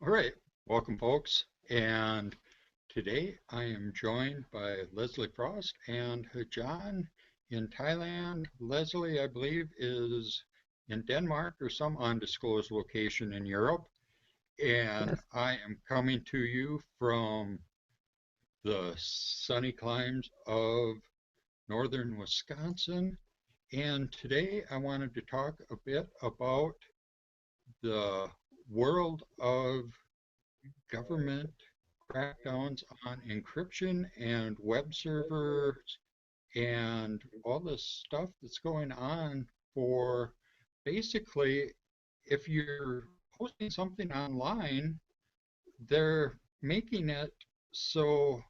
All right, welcome folks. And today I am joined by Leslie Frost and John in Thailand. Leslie, I believe, is in Denmark or some undisclosed location in Europe. And Yes. I am coming to you from the sunny climes of northern Wisconsin. And today I wanted to talk a bit about the world of government crackdowns on encryption and web servers and all this stuff that's going on for basically if you're posting something online, they're making it so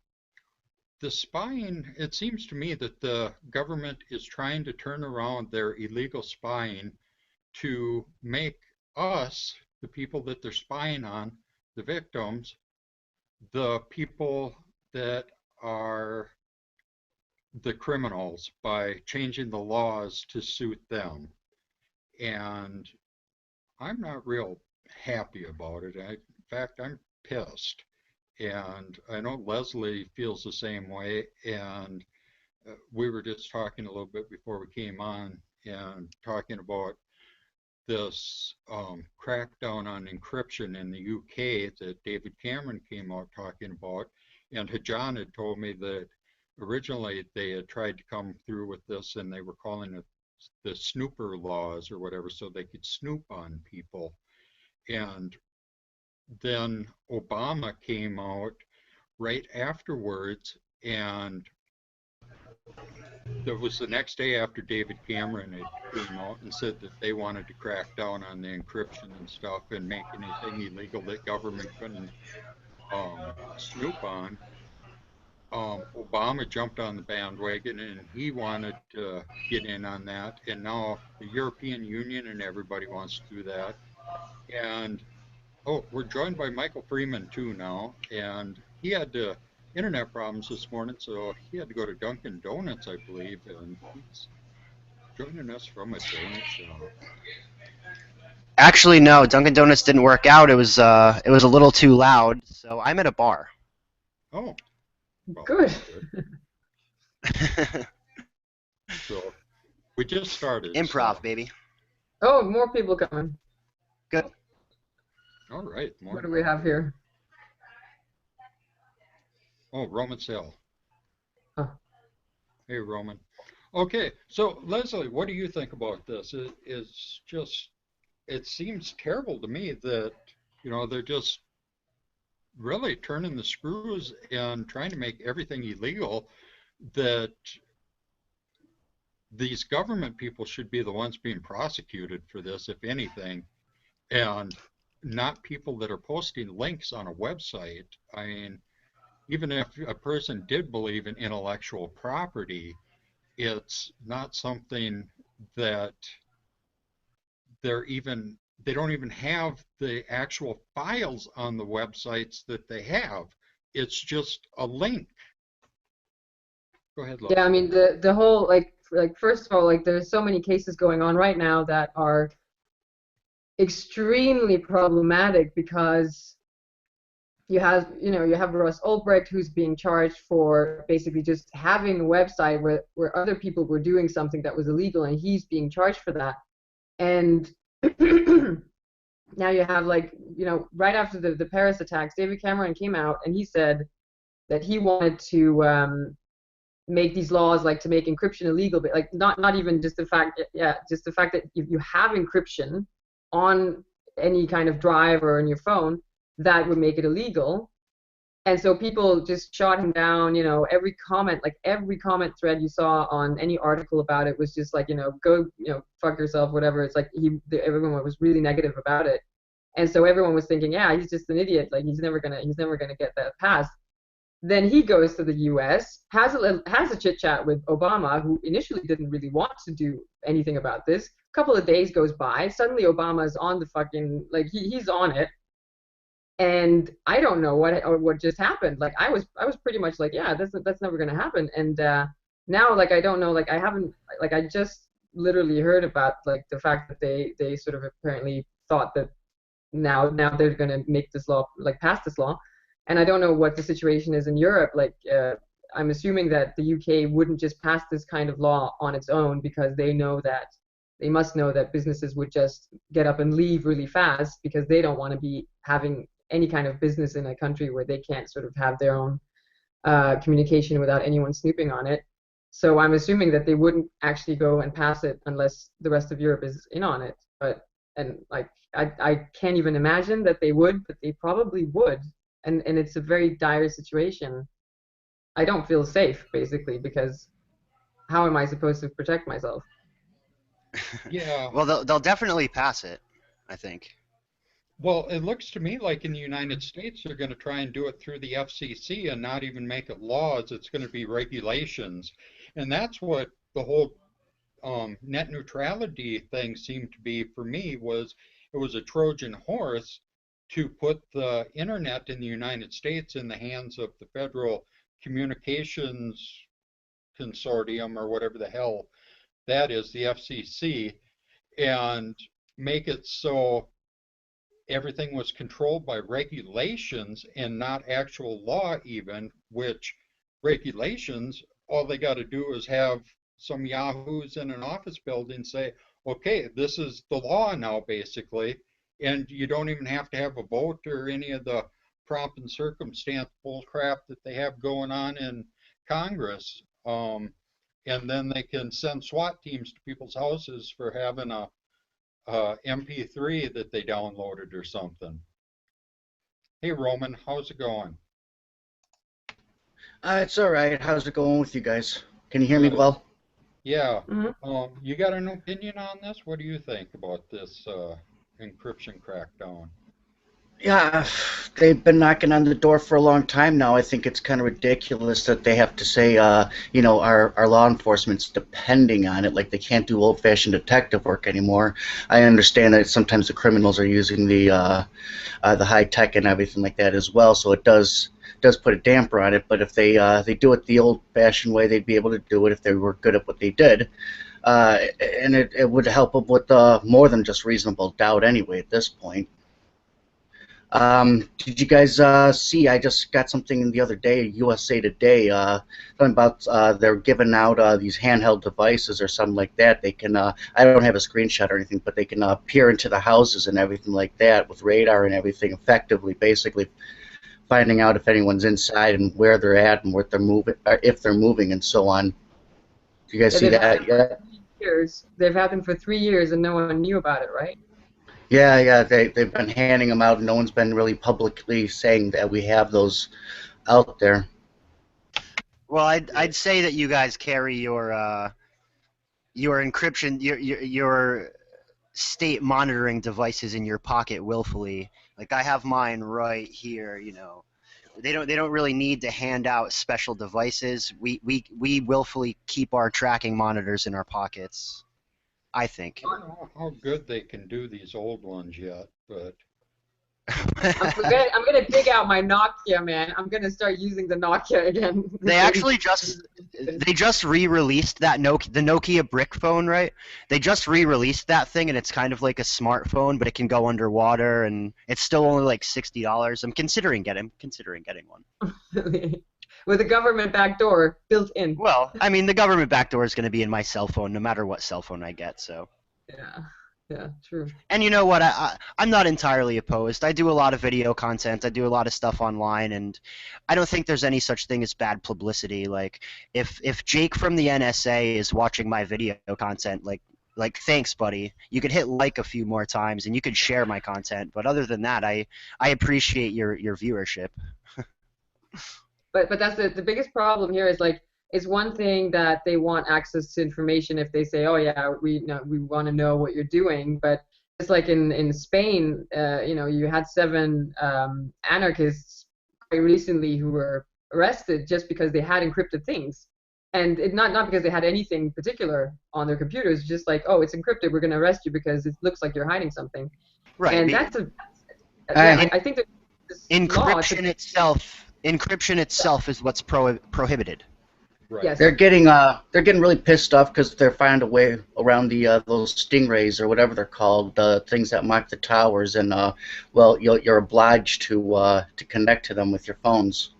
the spying, it seems to me that the government is trying to turn around their illegal spying to make us, the people that they're spying on, the victims, the people that are the criminals by changing the laws to suit them. And I'm not real happy about it. In fact, I'm pissed. And I know Leslie feels the same way. And we were just talking a little bit before we came on and talking about this crackdown on encryption in the UK that David Cameron came out talking about. And John had told me that originally they had tried to come through with this and they were calling it the snooper laws or whatever, so they could snoop on people. And then Obama came out right afterwards, and that was the next day after David Cameron had came out and said that they wanted to crack down on the encryption and stuff and make anything illegal that government couldn't snoop on. Obama jumped on the bandwagon and he wanted to get in on that. And now the European Union and everybody wants to do that. And oh, we're joined by Michael Freeman too now. And he had internet problems this morning, so he had to go to Dunkin' Donuts, I believe. And he's joining us from a donut shop. Actually, no. Dunkin' Donuts didn't work out. It was a little too loud, so I'm at a bar. Oh, well, Good. So we just started. Improv, so. baby. Oh, more people coming. Good. All right. What do we have here? Oh, Roman Sale. Oh. Hey, Roman. Okay, so Leslie, what do you think about this? It seems terrible to me that, they're just really turning the screws and trying to make everything illegal, that these government people should be the ones being prosecuted for this, if anything, and not people that are posting links on a website. I mean, even if a person did believe in intellectual property, it's not something that they don't even have the actual files on the websites that they have. It's just a link. Go ahead, Leslie. Yeah, I mean the whole like first of all, like there's so many cases going on right now that are extremely problematic because you have Russ Ulbricht, who's being charged for basically just having a website where other people were doing something that was illegal, and he's being charged for that. And now you have right after the Paris attacks, David Cameron came out and he said that he wanted to make these laws to make encryption illegal, but not even just the fact that if you have encryption on any kind of drive or on your phone, that would make it illegal. And so people just shot him down. Every comment thread you saw on any article about it was just go fuck yourself, whatever. It's everyone was really negative about it, and so everyone was thinking, yeah, he's just an idiot, he's never gonna get that passed. Then he goes to the U.S., has a chit chat with Obama, who initially didn't really want to do anything about this. A couple of days goes by, suddenly Obama's on the fucking he's on it. And I don't know what just happened. I was pretty much yeah, that's never gonna happen. And now I don't know, I haven't I just literally heard about the fact that they sort of apparently thought that now they're going to make this law, like pass this law. And I don't know what the situation is in Europe. Like, I'm assuming that the UK wouldn't just pass this kind of law on its own, because they must know that businesses would just get up and leave really fast, because they don't want to be having any kind of business in a country where they can't sort of have their own communication without anyone snooping on it. So I'm assuming that they wouldn't actually go and pass it unless the rest of Europe is in on it. And like, I can't even imagine that they would, but they probably would. And it's a very dire situation. I don't feel safe, basically, because how am I supposed to protect myself? Yeah. Well, they'll definitely pass it, I think. Well, it looks to me like in the United States they're going to try and do it through the FCC and not even make it laws. It's going to be regulations. And that's what the whole net neutrality thing seemed to be for me. It was a Trojan horse to put the internet in the United States in the hands of the Federal Communications Consortium, or whatever the hell that is, the FCC, and make it so everything was controlled by regulations and not actual law even, which regulations, all they got to do is have some yahoos in an office building say, okay, this is the law now, basically, and you don't even have to have a vote or any of the pomp and circumstance bullcrap that they have going on in Congress. And then they can send SWAT teams to people's houses for having a MP3 that they downloaded or something. Hey Roman, how's it going? It's all right. How's it going with you guys? Can you hear me Good. well? Yeah. Mm-hmm. You got an opinion on this? What do you think about this encryption crackdown? Yeah, they've been knocking on the door for a long time now. I think it's kind of ridiculous that they have to say, you know, our law enforcement's depending on it, like they can't do old-fashioned detective work anymore. I understand that sometimes the criminals are using the high tech and everything like that as well, so it does put a damper on it. But if they do it the old-fashioned way, they'd be able to do it if they were good at what they did. And it would help them with more than just reasonable doubt anyway at this point. Did you guys see? I just got something the other day, USA Today, talking about they're giving out these handheld devices or something like that. They can, I don't have a screenshot or anything, but they can peer into the houses and everything like that with radar and everything, effectively, basically finding out if anyone's inside and where they're at and what they're moving, or if they're moving and so on. Do you guys see that yet? They've had them for 3 years and no one knew about it, right? Yeah, they've been handing them out, and no one's been really publicly saying that we have those out there. Well, I'd say that you guys carry your encryption, your state monitoring devices in your pocket willfully. Like I have mine right here. You know, they don't really need to hand out special devices. We willfully keep our tracking monitors in our pockets, I think. I don't know how good they can do these old ones yet, but I'm gonna dig out my Nokia, man. I'm gonna start using the Nokia again. They actually just re-released that the Nokia brick phone, right? They just re-released that thing, and it's kind of like a smartphone, but it can go underwater, and it's still only like $60. I'm considering getting one. With a government backdoor built in. Well, I mean, the government backdoor is going to be in my cell phone, no matter what cell phone I get. So. Yeah, true. And you know what? I'm not entirely opposed. I do a lot of video content. I do a lot of stuff online, and I don't think there's any such thing as bad publicity. Like, if Jake from the NSA is watching my video content, like thanks, buddy. You could hit like a few more times, and you could share my content. But other than that, I appreciate your viewership. But that's the biggest problem here is like, it's one thing that they want access to information if they say, oh yeah, we want to know what you're doing, but it's like in Spain, you had 7 anarchists quite recently who were arrested just because they had encrypted things, and not because they had anything particular on their computers, just like, oh, it's encrypted, we're going to arrest you because it looks like you're hiding something. Right. And I think that this encryption itself is what's prohibited. Right. Yes. They're getting really pissed off because they're finding a way around the those stingrays or whatever they're called, the things that mark the towers, and well, you're obliged to connect to them with your phones.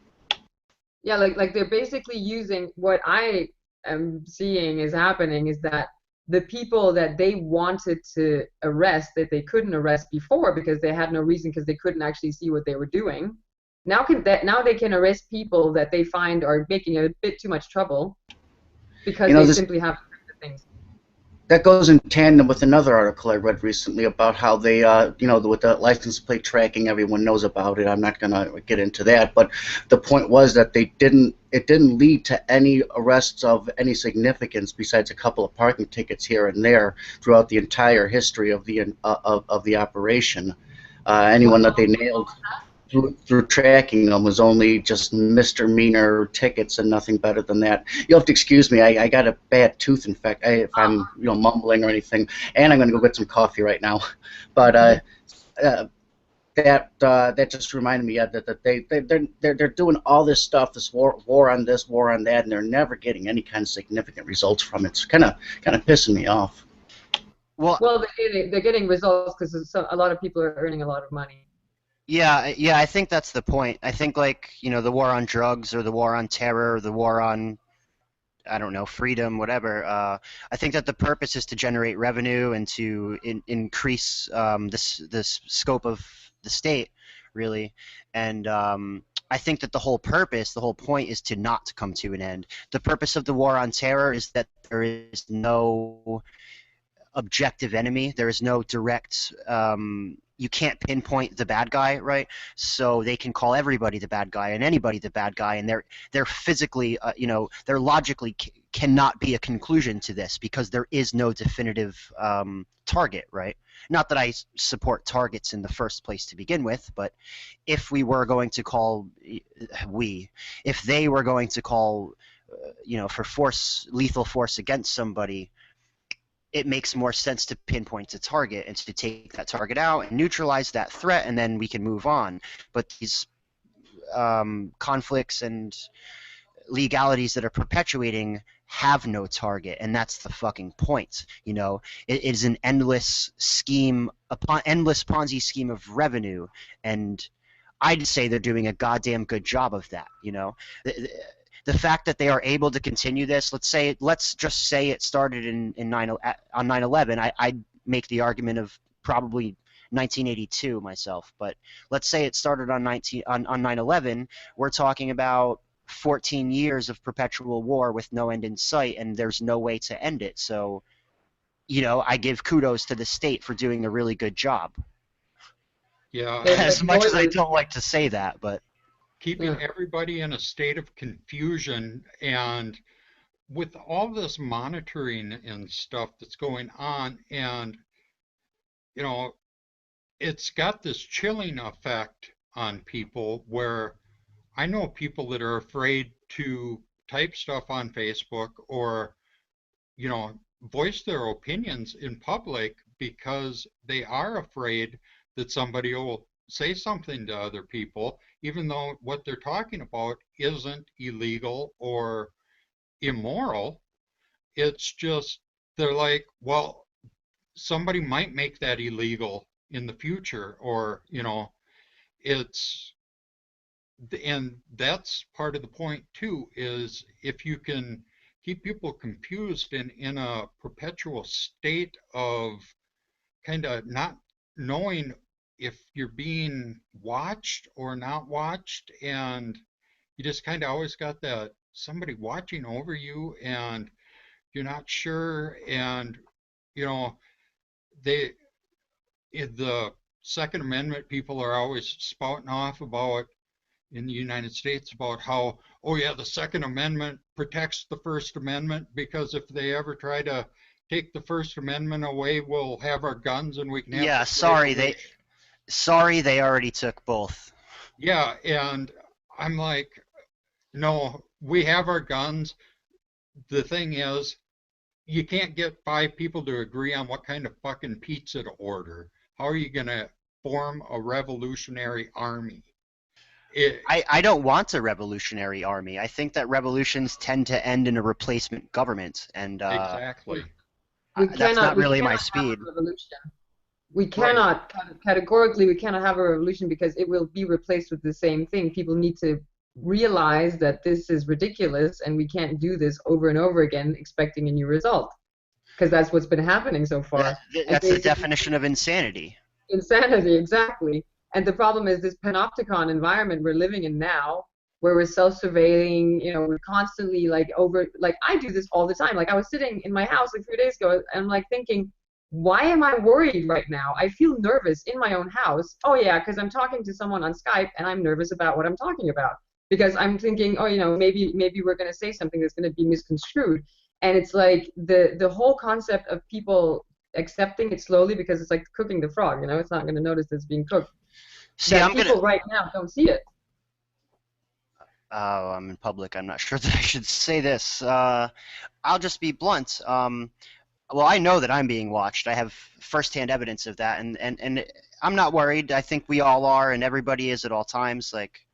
Yeah, like they're basically using what I am seeing is happening is that the people that they wanted to arrest that they couldn't arrest before because they had no reason because they couldn't actually see what they were doing. Now they can arrest people that they find are making a bit too much trouble because You know, they this simply have encrypted things. that goes in tandem with another article I read recently about how they, with the license plate tracking, everyone knows about it. I'm not going to get into that, but the point was that it didn't lead to any arrests of any significance besides a couple of parking tickets here and there throughout the entire history of the operation. Anyone that they nailed through tracking them was only just misdemeanor tickets and nothing better than that. You'll have to excuse me. I got a bad tooth infection. If I'm mumbling or anything, and I'm going to go get some coffee right now. But that just reminded me that they're doing all this stuff, this war on this, war on that, and they're never getting any kind of significant results from it. It's kind of pissing me off. Well, they're getting results because a lot of people are earning a lot of money. Yeah, I think that's the point. I think the war on drugs or the war on terror or the war on, I don't know, freedom, whatever. I think that the purpose is to generate revenue and to increase this scope of the state, really. And I think that the whole point is to not come to an end. The purpose of the war on terror is that there is no objective enemy. There is no direct. You can't pinpoint the bad guy, right? So they can call everybody the bad guy and anybody the bad guy, and they're physically, there logically cannot be a conclusion to this because there is no definitive target, right? Not that I support targets in the first place to begin with, but if we were going to call, if they were going to call, for lethal force against somebody, it makes more sense to pinpoint a target and to take that target out and neutralize that threat, and then we can move on. But these conflicts and legalities that are perpetuating have no target, and that's the fucking point. It is an endless scheme, endless Ponzi scheme of revenue, and I'd say they're doing a goddamn good job of that. The fact that they are able to continue this, let's just say it started on 9/11. I'd make the argument of probably 1982 myself, but let's say it started on 9/11. We're talking about 14 years of perpetual war with no end in sight, and there's no way to end it. So, I give kudos to the state for doing a really good job. Yeah, As much as I don't like to say that, but keeping everybody in a state of confusion, and with all this monitoring and stuff that's going on, and it's got this chilling effect on people where I know people that are afraid to type stuff on Facebook or voice their opinions in public because they are afraid that somebody will say something to other people, even though what they're talking about isn't illegal or immoral. It's just they're like, well, somebody might make that illegal in the future, or it's and that's part of the point too, is if you can keep people confused and in a perpetual state of kind of not knowing if you're being watched or not watched, and you just kind of always got that somebody watching over you and you're not sure, and you know they the Second Amendment people are always spouting off about in the United States about how, oh yeah, the Second Amendment protects the First Amendment because if they ever try to take the First Amendment away, we'll have our guns and we can have yeah, the freedom. sorry they already took both. Yeah, and I'm like, no, we have our guns. The thing is, you can't get five people to agree on what kind of fucking pizza to order. How are you going to form a revolutionary army? it, I don't want a revolutionary army. I think that revolutions tend to end in a replacement government, and exactly. that's not We really my cannot have speed. a revolution. We Right. cannot, categorically, we cannot have a revolution because it will be replaced with the same thing. People need to realize that this is ridiculous and we can't do this over and over again expecting a new result, because that's what's been happening so far. And That's the basically, definition of insanity. insanity, exactly. And the problem is this panopticon environment we're living in now, where we're self-surveilling, we're constantly like I do this all the time. Like I was sitting in my house a few days ago and I'm like thinking, why am I worried right now? I feel nervous in my own house. Oh yeah, because I'm talking to someone on Skype and I'm nervous about what I'm talking about. Because I'm thinking, oh, maybe we're going to say something that's going to be misconstrued. And it's like the whole concept of people accepting it slowly, because it's like cooking the frog, it's not going to notice it's being cooked. See, That people right now don't see it. Oh, I'm in public. I'm not sure that I should say this. I'll just be blunt. Well, I know that I'm being watched. I have firsthand evidence of that, and I'm not worried. I think we all are, and everybody is at all times. Like,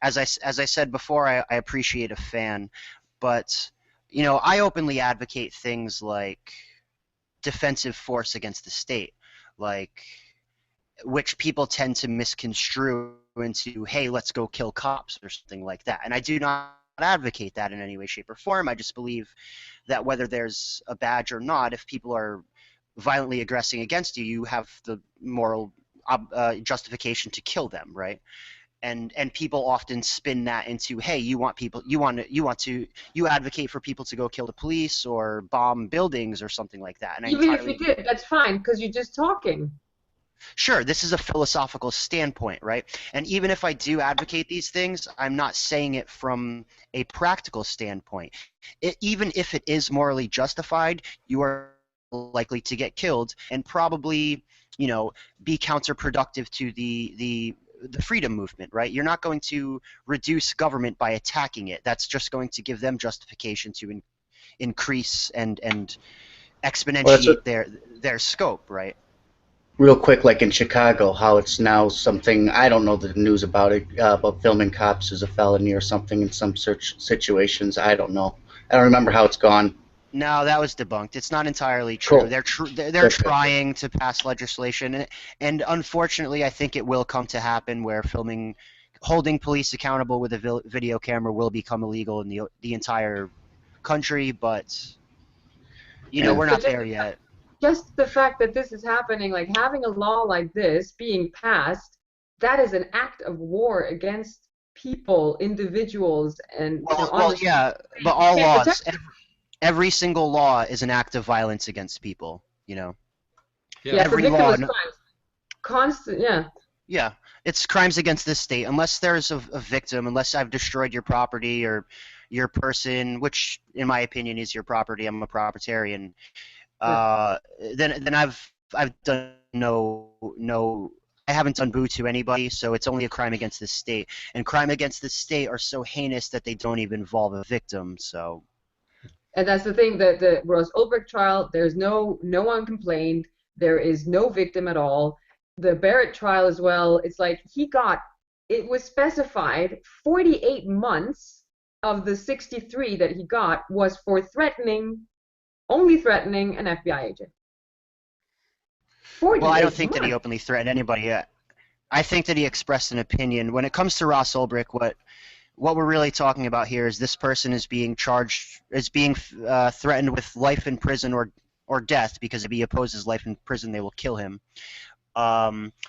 as I said before, I appreciate a fan, but I openly advocate things like defensive force against the state, like which people tend to misconstrue into, hey, let's go kill cops or something like that. And I do not advocate that in any way, shape, or form. I just believe that whether there's a badge or not, if people are violently aggressing against you, you have the moral justification to kill them, right? And people often spin that into, hey, you advocate for people to go kill the police or bomb buildings or something like that. And even if you did, that's fine, because you're just talking. Sure, this is a philosophical standpoint, right? And even if I do advocate these things, I'm not saying it from a practical standpoint. Even if it is morally justified, you are likely to get killed and probably, be counterproductive to the freedom movement, right? You're not going to reduce government by attacking it. That's just going to give them justification to increase and exponentiate their scope, right? Real quick, like in Chicago, how it's now something, I don't know the news about it, about filming cops is a felony or something in some search situations. I don't know. I don't remember how it's gone. No, that was debunked. It's not entirely true. Cool. They're trying to pass legislation, and unfortunately, I think it will come to happen where holding police accountable with a video camera will become illegal in the entire country. But we're not there yet. Just the fact that this is happening, like having a law like this being passed, that is an act of war against people, individuals, and yeah, but all laws, every single law is an act of violence against people. Yeah, every for law. Crimes. Constant, yeah. Yeah, it's crimes against this state. Unless there's a victim, unless I've destroyed your property or your person, which in my opinion is your property. I'm a proprietarian. Then I've done no I haven't done boo to anybody, so it's only a crime against the state. And crime against the state are so heinous that they don't even involve a victim. So. And that's the thing, the Ross Ulbricht trial, there's no one complained, there is no victim at all. The Barrett trial as well, it's like it was specified 48 months of the 63 that he got was for only threatening an FBI agent. Well, I don't think that he openly threatened anybody. I think that he expressed an opinion. When it comes to Ross Ulbricht, what we're really talking about here is this person is being threatened with life in prison or death, because if he opposes life in prison, they will kill him,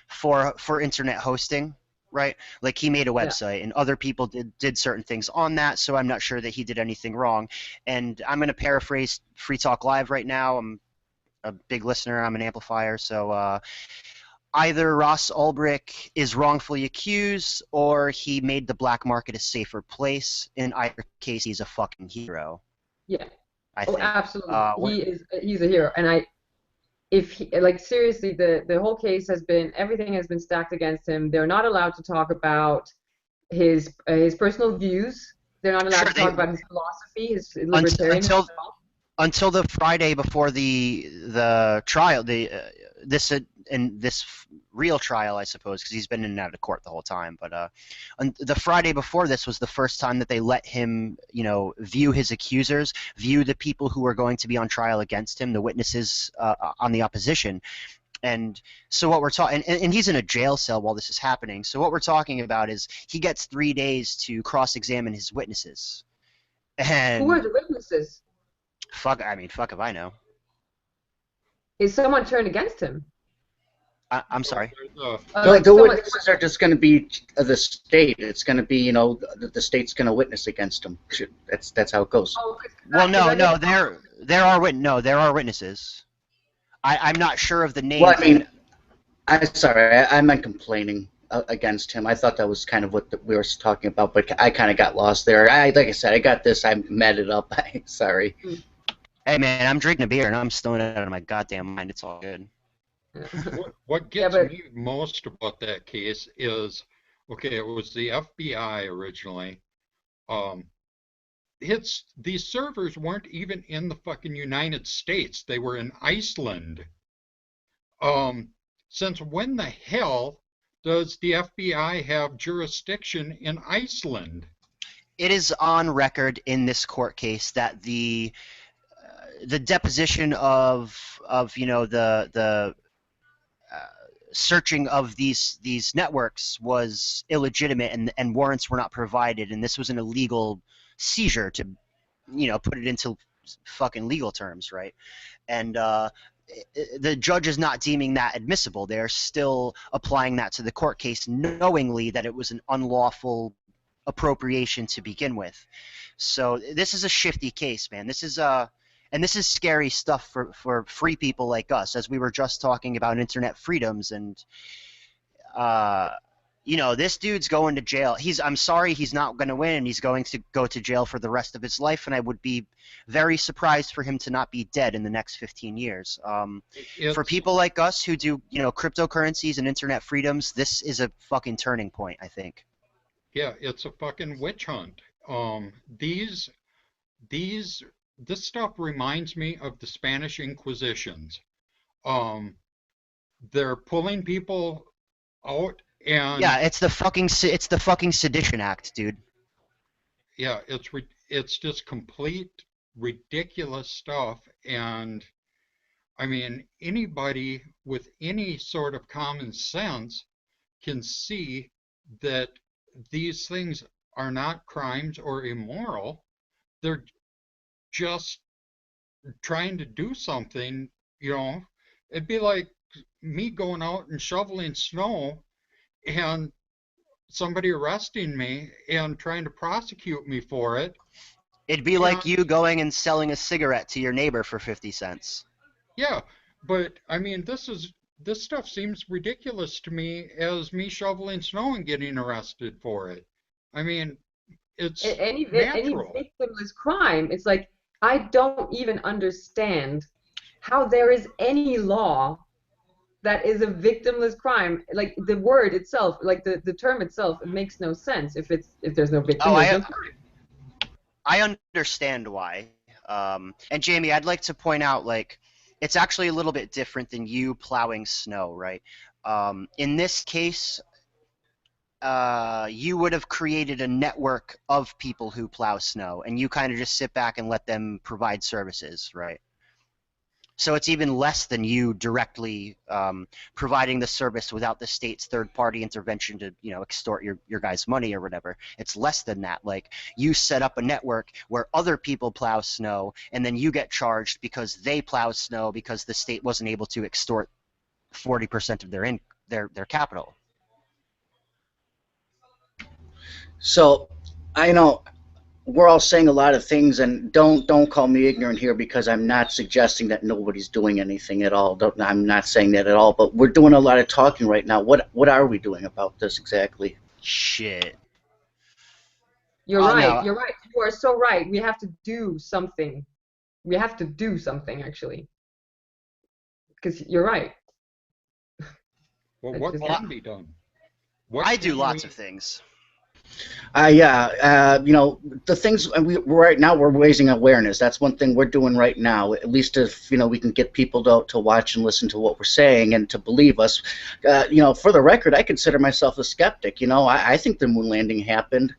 for internet hosting. Right, like he made a website, and other people did certain things on that. So I'm not sure that he did anything wrong. And I'm going to paraphrase Free Talk Live right now. I'm a big listener. I'm an amplifier. So either Ross Ulbricht is wrongfully accused, or he made the black market a safer place. In either case, he's a fucking hero. Yeah. I think. Absolutely. He's a hero, and seriously, the whole case everything has been stacked against him. They're not allowed to talk about his personal views. They're not allowed to talk about his philosophy, his libertarianism. Until the Friday before the trial, this real trial, I suppose, because he's been in and out of court the whole time. But on the Friday before this was the first time that they let him, view his accusers, view the people who were going to be on trial against him, the witnesses on the opposition. And so what we're talking, and he's in a jail cell while this is happening. So what we're talking about is he gets 3 days to cross-examine his witnesses. And Who are the witnesses? fuck if I know. Is someone turned against him? I'm sorry. The witnesses are just going to be the state. It's going to be, the state's going to witness against him. That's how it goes. Oh, Well, no, there are witnesses. I'm not sure of the names. Well, I mean, I'm sorry, I meant complaining against him. I thought that was kind of what we were talking about, but I kind of got lost there. Like I said, I got this. I met it up. Sorry. Hey, man, I'm drinking a beer and I'm stoned out of my goddamn mind. It's all good. What gets me most about that case is, okay, it was the FBI originally. These servers weren't even in the fucking United States. They were in Iceland. Since when the hell does the FBI have jurisdiction in Iceland? It is on record in this court case that the deposition of the searching of these networks was illegitimate and warrants were not provided, and this was an illegal seizure, to put it into fucking legal terms, right? And the judge is not deeming that admissible. They're still applying that to the court case knowingly that it was an unlawful appropriation to begin with. So this is a shifty case, man. This is scary stuff for free people like us, as we were just talking about internet freedoms. And this dude's going to jail. I'm sorry he's not going to win. He's going to go to jail for the rest of his life, and I would be very surprised for him to not be dead in the next 15 years. For people like us who do, cryptocurrencies and internet freedoms, this is a fucking turning point, I think. Yeah, it's a fucking witch hunt. This stuff reminds me of the Spanish Inquisitions. They're pulling people out. And yeah, it's the fucking Sedition Act, dude. Yeah, it's just complete ridiculous stuff. And I mean, anybody with any sort of common sense can see that these things are not crimes or immoral. They're just trying to do something. It'd be like me going out and shoveling snow and somebody arresting me and trying to prosecute me for it. It'd be like you going and selling a cigarette to your neighbor for 50 cents. Yeah, but I mean, this stuff seems ridiculous to me as me shoveling snow and getting arrested for it. I mean, it's any natural. victimless crime. It's like, I don't even understand how there is any law that is a victimless crime. Like the word itself, like the term itself, it makes no sense if there's no victim. I understand why. And Jamie, I'd like to point out, like, it's actually a little bit different than you plowing snow, right? In this case, you would have created a network of people who plow snow, and you kind of just sit back and let them provide services, right? So it's even less than you directly providing the service without the state's third-party intervention to, extort your guys' money or whatever. It's less than that. Like, you set up a network where other people plow snow, and then you get charged because they plow snow because the state wasn't able to extort 40% of their capital. So, I know we're all saying a lot of things, and don't call me ignorant here, because I'm not suggesting that nobody's doing anything at all. I'm not saying that at all, but we're doing a lot of talking right now. What are we doing about this exactly? Shit. You're right. You're right. You are so right. We have to do something. We have to do something, actually. Because you're right. Well, what can be done? I do lots of things. You know, the things, and right now we're raising awareness. That's one thing we're doing right now. At least if, you know, we can get people to watch and listen to what we're saying and to believe us. You know, for the record, I consider myself a skeptic. You know, I think the moon landing happened.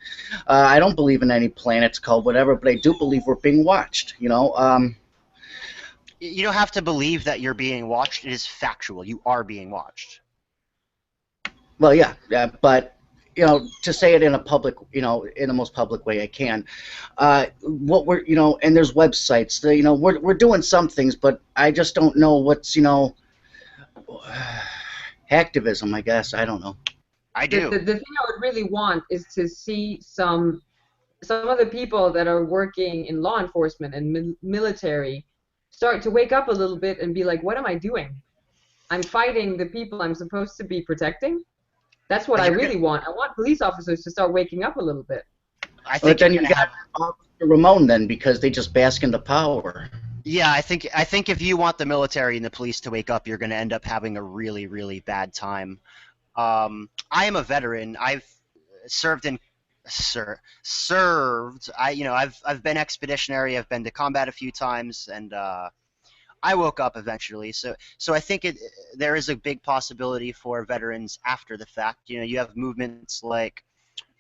I don't believe in any planets called whatever, but I do believe we're being watched. You know, You don't have to believe that you're being watched. It is factual. You are being watched. well, yeah, but you know, to say it in a public, you know, in the most public way I can, what we're, you know, and there's websites, you know, we're doing some things, but I just don't know what's, you know, activism, I guess. I don't know. I do. The thing I would really want is to see some of the people that are working in law enforcement and military start to wake up a little bit and be like, what am I doing? I'm fighting the people I'm supposed to be protecting. That's what I really want. I want police officers to start waking up a little bit. I think but then you got Ramon then, because they just bask in the power. Yeah, I think if you want the military and the police to wake up, you're going to end up having a really, really bad time. I am a veteran. I've served in served. I've been expeditionary. I've been to combat a few times, and I woke up eventually. So I think there is a big possibility for veterans after the fact. You know, you have movements like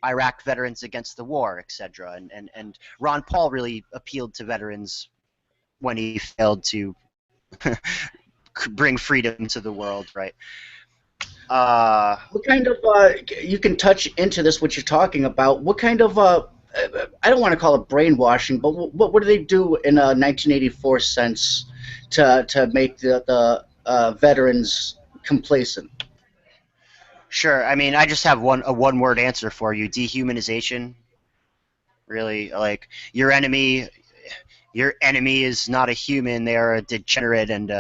Iraq Veterans Against the War, etc. And Ron Paul really appealed to veterans when he failed to bring freedom to the world, right? What kind of, you can touch into this, what you're talking about, what kind of, I don't want to call it brainwashing, but what do they do in a 1984 sense to make the veterans complacent? Sure. I mean, I just have a one-word answer for you: dehumanization. Really, like your enemy is not a human; they are a degenerate and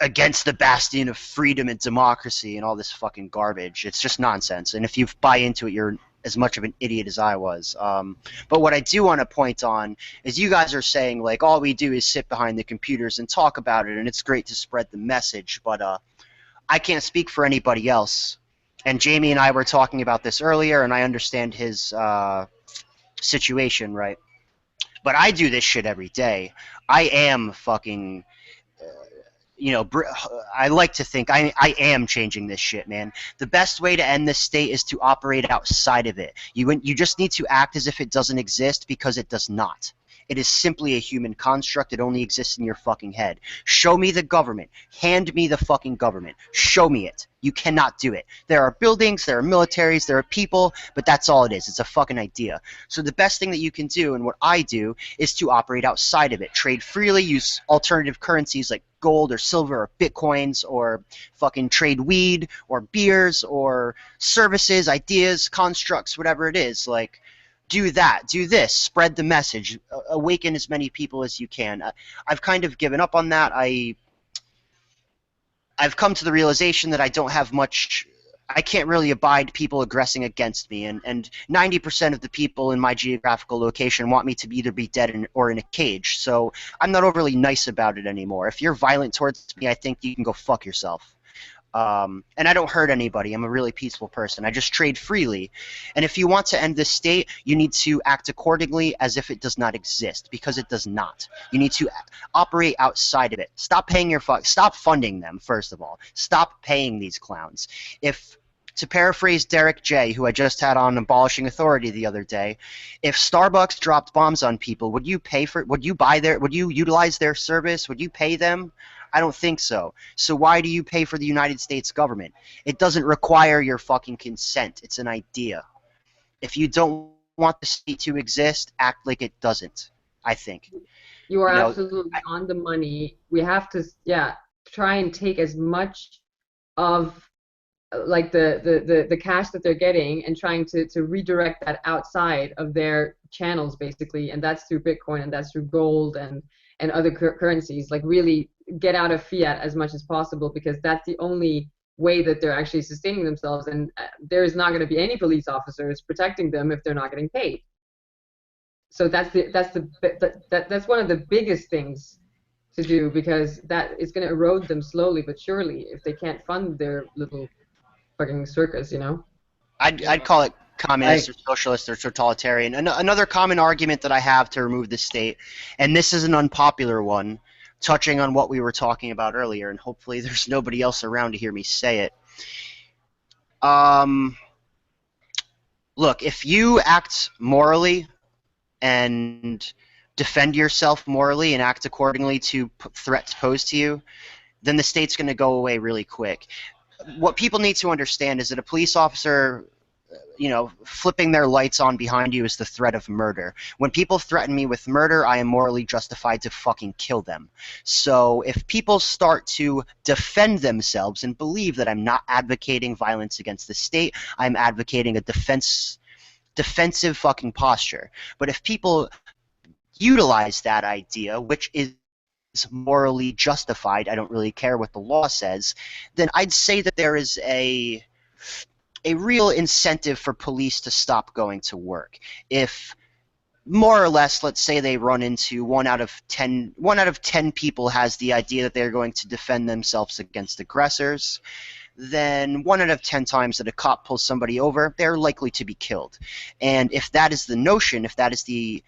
against the bastion of freedom and democracy and all this fucking garbage. It's just nonsense. And if you buy into it, you're as much of an idiot as I was. But what I do want to point on is you guys are saying, like, all we do is sit behind the computers and talk about it, and it's great to spread the message, but I can't speak for anybody else. And Jamie and I were talking about this earlier, and I understand his situation, right? But I do this shit every day. I am fucking... I like to think I am changing this shit, man. The best way to end this state is to operate outside of it. You just need to act as if it doesn't exist, because it does not. It is simply a human construct. It only exists in your fucking head. Show me the government. Hand me the fucking government. Show me it. You cannot do it. There are buildings, there are militaries, there are people, but that's all it is. It's a fucking idea. So the best thing that you can do, and what I do, is to operate outside of it. Trade freely, use alternative currencies like gold or silver or bitcoins, or fucking trade weed or beers or services, ideas, constructs, whatever it is. Like, do that, do this, spread the message, awaken as many people as you can. I've kind of given up on that. I've come to the realization that I can't really abide people aggressing against me, and 90% of the people in my geographical location want me to either be dead or in a cage, so I'm not overly nice about it anymore. If you're violent towards me, I think you can go fuck yourself. And I don't hurt anybody. I'm a really peaceful person. I just trade freely. And if you want to end this state, you need to act accordingly as if it does not exist, because it does not. You need to operate outside of it. Stop funding them, first of all. Stop paying these clowns. To paraphrase Derek J., who I just had on Abolishing Authority the other day, if Starbucks dropped bombs on people, would you would you utilize their service? Would you pay them? I don't think so. So why do you pay for the United States government? It doesn't require your fucking consent. It's an idea. If you don't want the state to exist, act like it doesn't, I think. You are absolutely on the money. We have to, try and take as much of like the cash that they're getting and trying to redirect that outside of their channels, basically, and that's through Bitcoin, and that's through gold and other currencies. Like, really get out of fiat as much as possible, because that's the only way that they're actually sustaining themselves, and there's not going to be any police officers protecting them if they're not getting paid. So that's one of the biggest things to do, because that is going to erode them slowly but surely if they can't fund their little fucking circus, you know? I'd call it communist or socialist or totalitarian. Another common argument that I have to remove the state, and this is an unpopular one, touching on what we were talking about earlier, and hopefully there's nobody else around to hear me say it. Look, if you act morally and defend yourself morally and act accordingly to threats posed to you, then the state's going to go away really quick. What people need to understand is that a police officer, flipping their lights on behind you is the threat of murder. When people threaten me with murder, I am morally justified to fucking kill them. So if people start to defend themselves and believe that I'm not advocating violence against the state, I'm advocating a defensive fucking posture. But if people utilize that idea, which is morally justified, I don't really care what the law says, then I'd say that there is a real incentive for police to stop going to work. If more or less, let's say they run into one out of 10 people has the idea that they're going to defend themselves against aggressors, then 1 out of 10 times that a cop pulls somebody over, they're likely to be killed. And if that is the notion, if that is the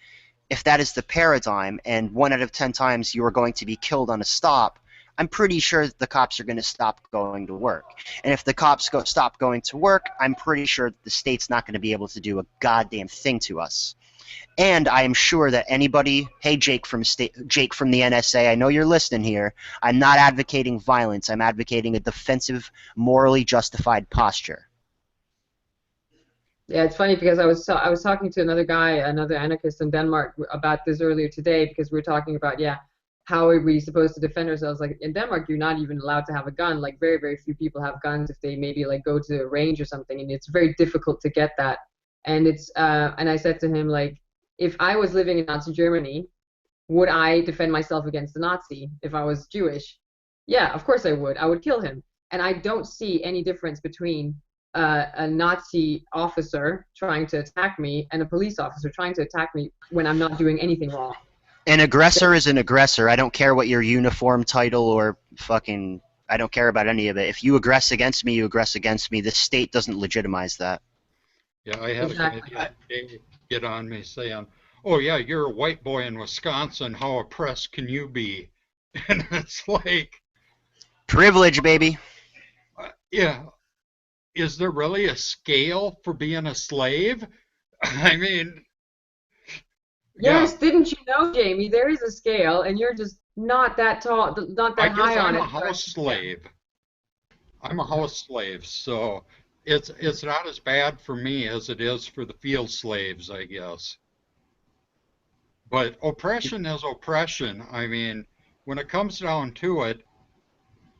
paradigm, and 1 out of 10 times you are going to be killed on a stop, I'm pretty sure that the cops are going to stop going to work. And if the cops stop going to work, I'm pretty sure that the state's not going to be able to do a goddamn thing to us. And I am sure that anybody, hey Jake from the NSA, I know you're listening here. I'm not advocating violence. I'm advocating a defensive, morally justified posture. Yeah, it's funny because I was talking to another guy, another anarchist in Denmark, about this earlier today, because we were talking about, how are we supposed to defend ourselves? Like in Denmark, you're not even allowed to have a gun. Like very, very few people have guns if they maybe like go to a range or something, and it's very difficult to get that. And and I said to him, like, if I was living in Nazi Germany, would I defend myself against a Nazi if I was Jewish? Yeah, of course I would. I would kill him. And I don't see any difference between a Nazi officer trying to attack me and a police officer trying to attack me when I'm not doing anything wrong. An aggressor is an aggressor. I don't care what your uniform title or fucking... I don't care about any of it. If you aggress against me, you aggress against me. The state doesn't legitimize that. Yeah, I had a guy get on me saying, oh yeah, you're a white boy in Wisconsin, how oppressed can you be? And it's like... Privilege, baby. Yeah. Is there really a scale for being a slave? I mean... Yes, didn't you know, Jamie? There is a scale, and you're just not that tall, not that high on it. I'm a house slave. I'm a house slave, so it's not as bad for me as it is for the field slaves, I guess. But oppression is oppression. I mean, when it comes down to it,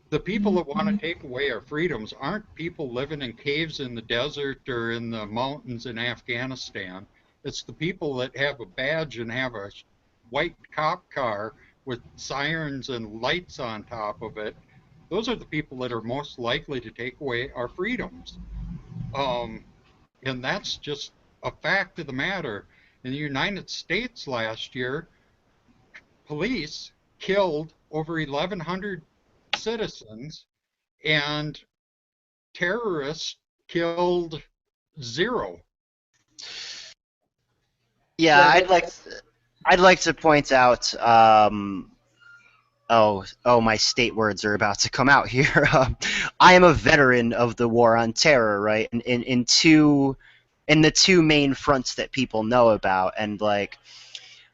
the people that want to take away our freedoms aren't people living in caves in the desert or in the mountains in Afghanistan. It's the people that have a badge and have a white cop car with sirens and lights on top of it. Those are the people that are most likely to take away our freedoms. And that's just a fact of the matter. In the United States last year, police killed over 1,100 citizens, and terrorists killed 0. Yeah, I'd like to point out. My state words are about to come out here. I am a veteran of the war on terror, right? In the two main fronts that people know about, and like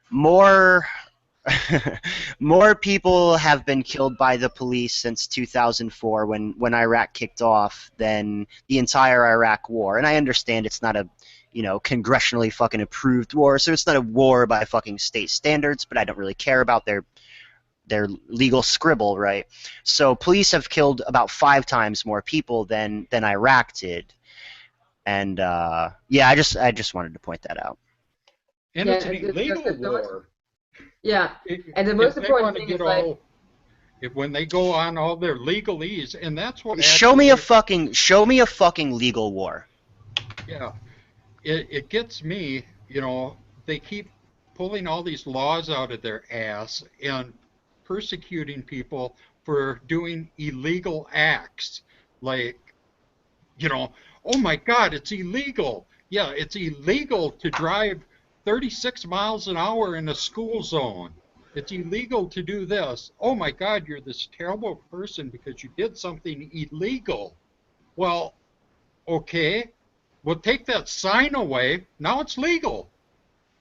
more people have been killed by the police since 2004 when Iraq kicked off than the entire Iraq war. And I understand it's not a congressionally fucking approved war, so it's not a war by fucking state standards, but I don't really care about their legal scribble, right? So police have killed about 5 times more people than Iraq did. And I just wanted to point that out. And it's an illegal war. Yeah, and the most important thing is like... when they go on all their legalese, and that's what... Show me a fucking legal war. Yeah. It gets me, they keep pulling all these laws out of their ass and persecuting people for doing illegal acts. Like, oh my God, it's illegal. Yeah, it's illegal to drive 36 miles an hour in a school zone. It's illegal to do this. Oh my God, you're this terrible person because you did something illegal. Well, okay, we'll take that sign away. Now it's legal.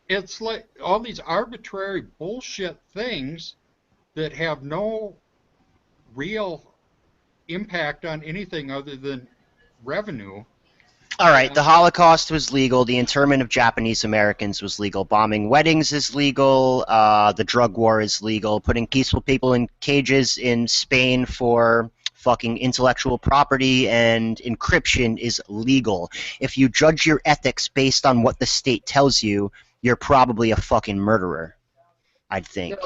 It's like all these arbitrary bullshit things that have no real impact on anything other than revenue. All right, the And Holocaust was legal. The internment of Japanese Americans was legal. Bombing weddings is legal. The drug war is legal. Putting peaceful people in cages in Spain for fucking intellectual property and encryption is legal. If you judge your ethics based on what the state tells you, you're probably a fucking murderer, I'd No, think.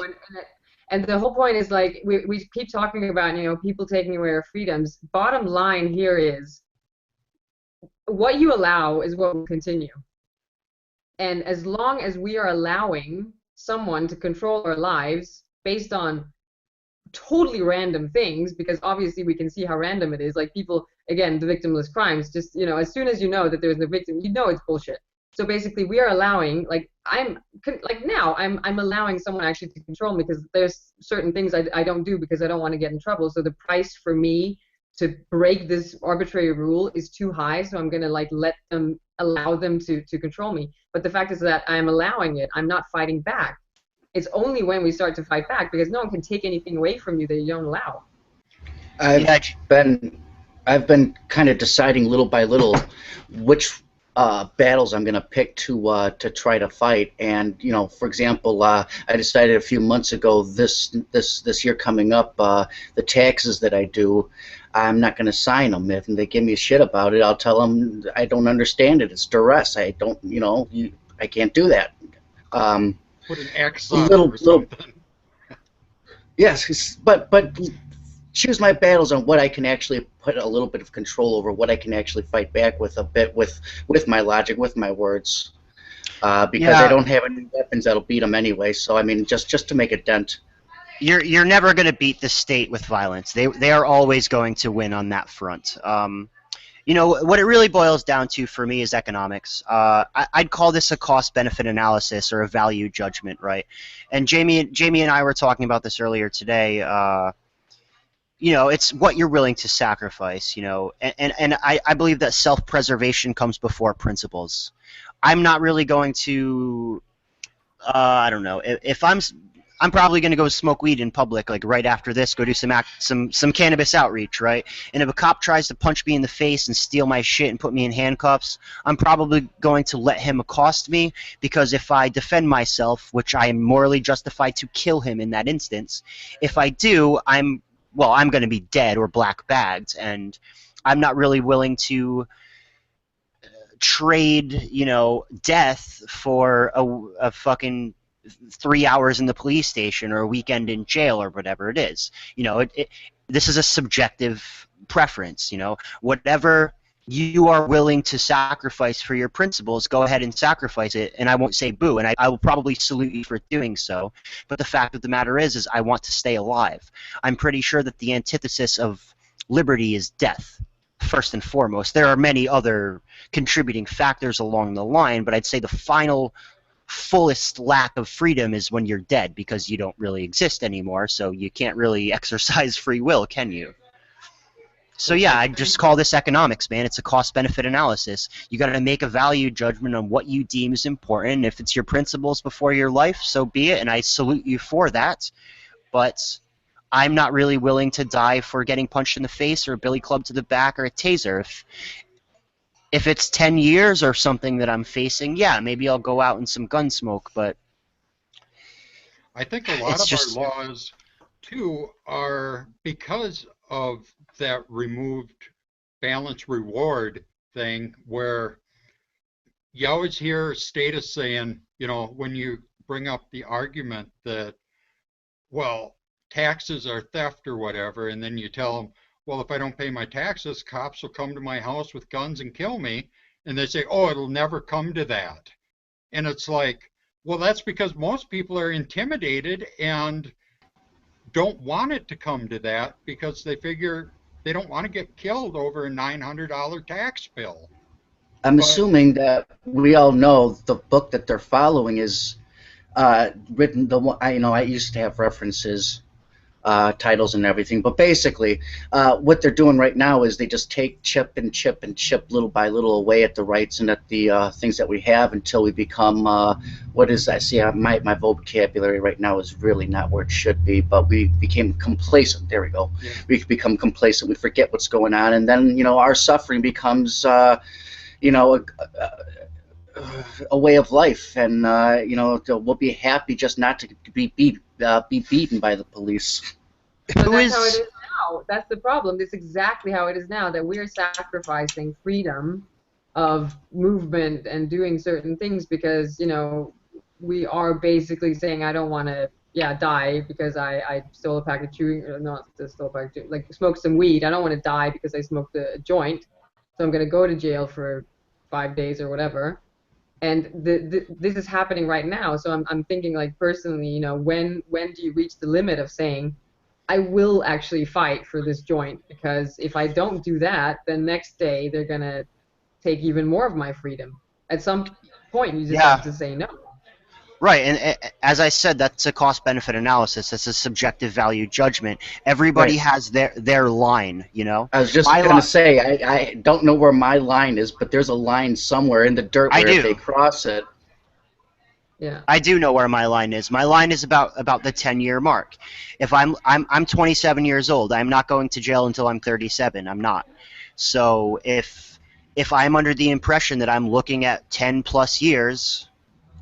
and the whole point is like we keep talking about, people taking away our freedoms. Bottom line here is what you allow is what will continue. And as long as we are allowing someone to control our lives based on totally random things, because obviously we can see how random it is. Like people, again, the victimless crimes, just, as soon as you know that there's no victim, you know it's bullshit. So basically we are allowing, like now I'm allowing someone actually to control me because there's certain things I don't do because I don't want to get in trouble. So the price for me to break this arbitrary rule is too high, so I'm going to like allow them to control me. But the fact is that I'm allowing it. I'm not fighting back. It's only when we start to fight back, because no one can take anything away from you that you don't allow. I've Yeah, been I've been kind of deciding little by little which battles I'm going to pick to try to fight. And for example, I decided a few months ago this year coming up, the taxes that I do, I'm not going to sign them. If they give me a shit about it, I'll tell them I don't understand it. It's duress. I don't, I can't do that. Um, put an X on it or little, something. yes, but choose my battles on what I can actually put a little bit of control over, what I can actually fight back with a bit with my logic, with my words, because I yeah. don't have any weapons that'll beat them anyway. So I mean, just to make a dent. You're never going to beat the state with violence. They are always going to win on that front. What it really boils down to for me is economics. I'd call this a cost-benefit analysis or a value judgment, right? And Jamie and I were talking about this earlier today. It's what you're willing to sacrifice. And I believe that self-preservation comes before principles. I'm not really going to. I don't know if I'm probably going to go smoke weed in public, like right after this, go do some cannabis outreach, right? And if a cop tries to punch me in the face and steal my shit and put me in handcuffs, I'm probably going to let him accost me, because if I defend myself, which I am morally justified to kill him in that instance, if I do, I'm going to be dead or black bagged, and I'm not really willing to trade, death for a fucking 3 hours in the police station or a weekend in jail or whatever it is. This is a subjective preference. Whatever you are willing to sacrifice for your principles, go ahead and sacrifice it, and I won't say boo, and I will probably salute you for doing so. But the fact of the matter is I want to stay alive. I'm pretty sure that the antithesis of liberty is death, first and foremost. There are many other contributing factors along the line, but I'd say the final fullest lack of freedom is when you're dead, because you don't really exist anymore, so you can't really exercise free will, can you? So Well, yeah, I I think just call this economics, man. It's a cost-benefit analysis. You got to make a value judgment on what you deem is important. If it's your principles before your life, so be it, and I salute you for that. But I'm not really willing to die for getting punched in the face or a billy club to the back or a taser. If it's 10 years or something that I'm facing, yeah, maybe I'll go out in some gun smoke, but a lot it's of our just laws too are because of that removed balance reward thing, where you always hear status saying, when you bring up the argument that, well, taxes are theft or whatever, and then you tell them, well, if I don't pay my taxes, cops will come to my house with guns and kill me. And they say, oh, it'll never come to that. And it's like, well, that's because most people are intimidated and don't want it to come to that, because they figure they don't want to get killed over a $900 tax bill. I'm But assuming that we all know the book that they're following is written. The one I used to have references, titles and everything, but basically, what they're doing right now is they just take chip and chip and chip little by little away at the rights and at the things that we have until we become what is that? See, my vocabulary right now is really not where it should be, but we became complacent. There we go. yeah, We become complacent. We forget what's going on, and then our suffering becomes you know, a way of life, and we'll be happy just not to be beaten by the police. But Who that's how it is is now. That's the problem. That's exactly how it is now, that we're sacrificing freedom of movement and doing certain things because, we are basically saying, I don't want to, die because I stole a pack of chewing, or not just stole a pack of chewing, like smoke some weed. I don't want to die because I smoked a joint, so I'm going to go to jail for 5 days or whatever. And this is happening right now. So I'm thinking, like, personally, when do you reach the limit of saying, I will actually fight for this joint, because if I don't do that, then next day they're gonna take even more of my freedom. At some point, you just have yeah. to say no. Right, and as I said, that's a cost-benefit analysis. That's a subjective value judgment. Everybody Right. has their line, you know. I was just My going to li- say, I don't know where my line is, but there's a line somewhere in the dirt I where if they do. cross it, Yeah. I do know where my line is. My line is about the 10-year mark. If I'm 27 years old, I'm not going to jail until I'm 37. I'm not. So if I'm under the impression that I'm looking at 10 plus years,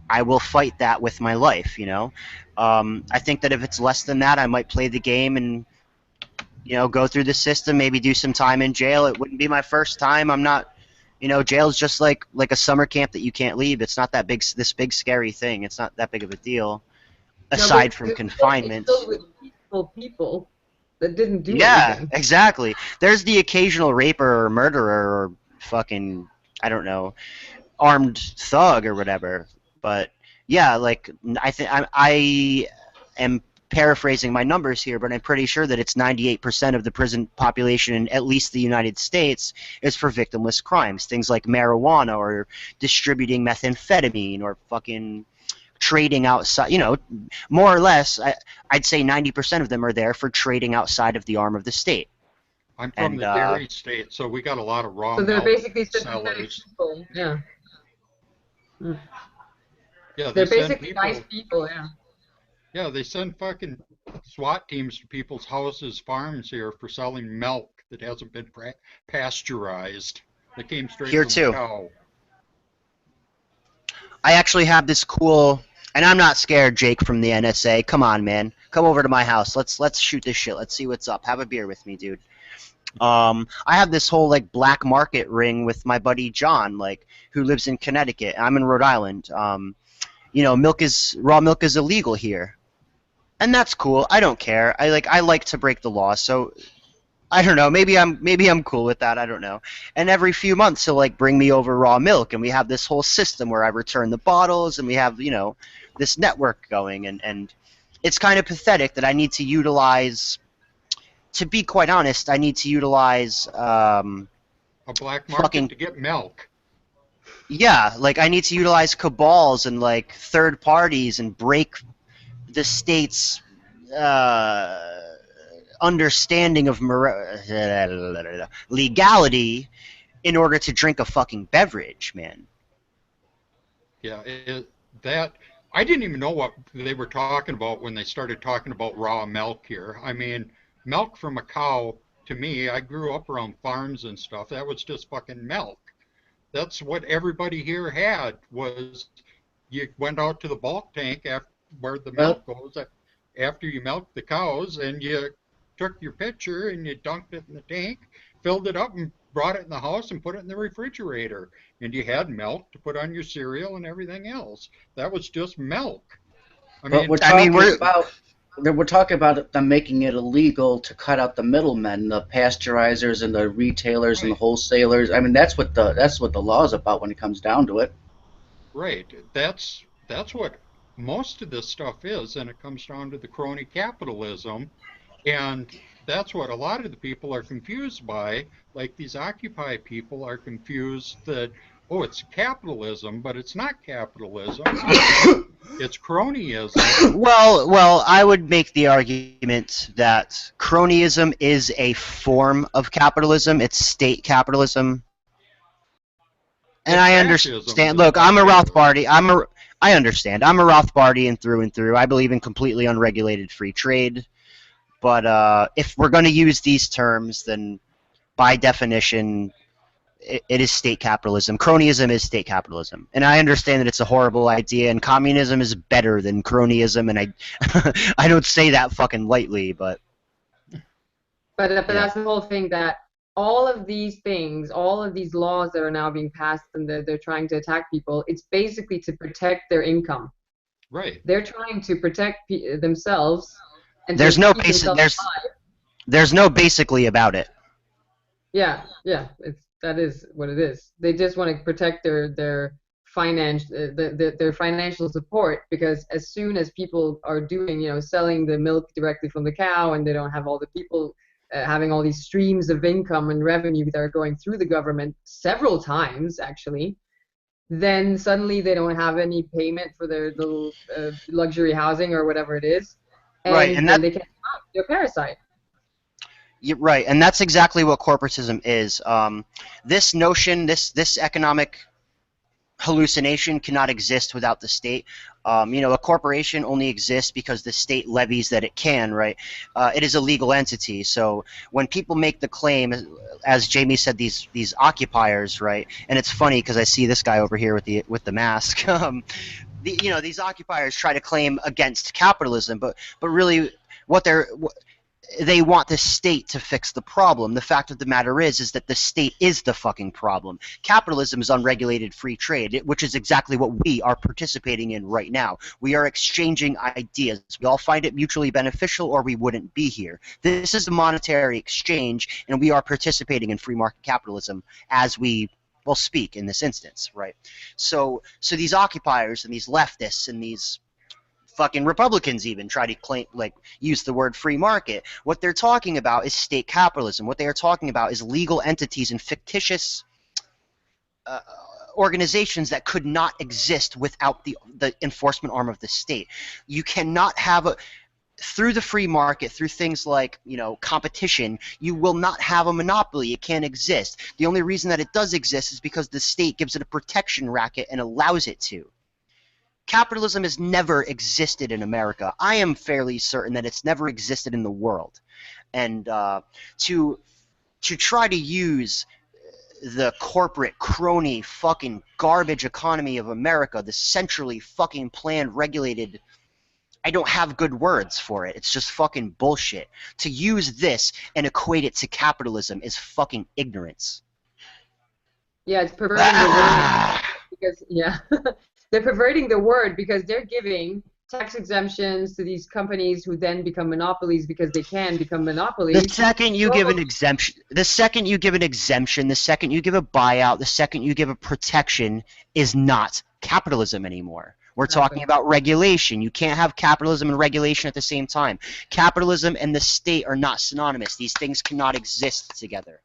I will fight that with my life, you know. I think that if it's less than that, I might play the game and go through the system, maybe do some time in jail. It wouldn't be my first time. I'm not, jail's just like a summer camp that you can't leave. It's not that big, this big scary thing. It's not that big of a deal, No, but aside from it's confinement. filled with peaceful people that didn't do Yeah, anything. exactly. There's the occasional raper or murderer or fucking, I don't know, armed thug or whatever. But yeah, like I am paraphrasing my numbers here, but I'm pretty sure that it's 98% of the prison population in at least the United States is for victimless crimes, things like marijuana or distributing methamphetamine or fucking trading outside. More or less, I'd say 90% of them are there for trading outside of the arm of the state. I'm from And the dairy state, so we got a lot of raw So they're milk basically sympathetic sellers. people. Yeah. Mm. Yeah, they They're send basically nice people. people. Yeah. Yeah, they send fucking SWAT teams to people's houses, farms here for selling milk that hasn't been pasteurized. That came straight here from a too, cow. I actually have this cool, and I'm not scared, Jake from the NSA. Come on, man, come over to my house. Let's shoot this shit. Let's see what's up. Have a beer with me, dude. I have this whole like black market ring with my buddy John, like who lives in Connecticut. I'm in Rhode Island. Raw milk is illegal here, and that's cool. I don't care. I like to break the law, so I don't know. Maybe I'm cool with that. I don't know. And every few months he'll like bring me over raw milk, and we have this whole system where I return the bottles, and we have this network going, and it's kind of pathetic that I need to utilize. To be quite honest, I need to utilize A black market fucking to get milk. yeah, like I need to utilize cabals and like third parties and break the state's understanding of legality in order to drink a fucking beverage, man. Yeah, that I didn't even know what they were talking about when they started talking about raw milk here. I mean, milk from a cow, to me, I grew up around farms and stuff. That was just fucking milk. That's what everybody here had was you went out to the bulk tank after where the well, milk goes after you milked the cows and you took your pitcher and you dunked it in the tank, filled it up and brought it in the house and put it in the refrigerator. And you had milk to put on your cereal and everything else. That was just milk. I but mean, I mean, we're we're talking about them making it illegal to cut out the middlemen, the pasteurizers and the retailers and the right, wholesalers. I mean, that's what the law is about when it comes down to it. right. That's what most of this stuff is, and it comes down to the crony capitalism. And that's what a lot of the people are confused by. Like these Occupy people are confused that, oh, it's capitalism, but it's not capitalism. It's cronyism. Well, I would make the argument that cronyism is a form of capitalism. It's state capitalism. And I understand. Look, I'm a Rothbardy. I understand. I'm a Rothbardy and through. I believe in completely unregulated free trade. But if we're going to use these terms, then by definition, it is state capitalism. Cronyism is state capitalism. And I understand that it's a horrible idea, and communism is better than cronyism, and I, I don't say that fucking lightly, but... But that's the whole thing, that all of these things, all of these laws that are now being passed and they're trying to attack people, it's basically to protect their income. Right. They're trying to protect themselves. And there's no basically about it. Yeah, that is what it is. They just want to protect their financial support, because as soon as people are doing, selling the milk directly from the cow, and they don't have all the people having all these streams of income and revenue that are going through the government several times, actually, then suddenly they don't have any payment for their little luxury housing or whatever it is. And right, and then they can't stop. They're a parasite. Right, and that's exactly what corporatism is. This notion, this economic hallucination cannot exist without the state. A corporation only exists because the state levies that it can, right? It is a legal entity. So when people make the claim, as Jamie said, these occupiers, right? And it's funny because I see this guy over here with the mask. These occupiers try to claim against capitalism, but really they want the state to fix the problem. The fact of the matter is that the state is the fucking problem. Capitalism is unregulated free trade, which is exactly what we are participating in right now. We are exchanging ideas. We all find it mutually beneficial, or we wouldn't be here. This is a monetary exchange, and we are participating in free market capitalism as we speak in this instance, right? So these occupiers and these leftists and these fucking Republicans even try to claim, use the word free market. What they're talking about is state capitalism. What they are talking about is legal entities and fictitious organizations that could not exist without the enforcement arm of the state. You cannot have through the free market, through things like competition, you will not have a monopoly. It can't exist. The only reason that it does exist is because the state gives it a protection racket and allows it to. Capitalism has never existed in America. I am fairly certain that it's never existed in the world. And to try to use the corporate crony fucking garbage economy of America, the centrally fucking planned, regulated, I don't have good words for it. It's just fucking bullshit. To use this and equate it to capitalism is fucking ignorance. Yeah, it's perverting the word because they're perverting the word because they're giving tax exemptions to these companies who then become monopolies because they can become monopolies. The second you give an exemption, the second you give a buyout, the second you give a protection is not capitalism anymore. We're talking about regulation. You can't have capitalism and regulation at the same time. Capitalism and the state are not synonymous. These things cannot exist together.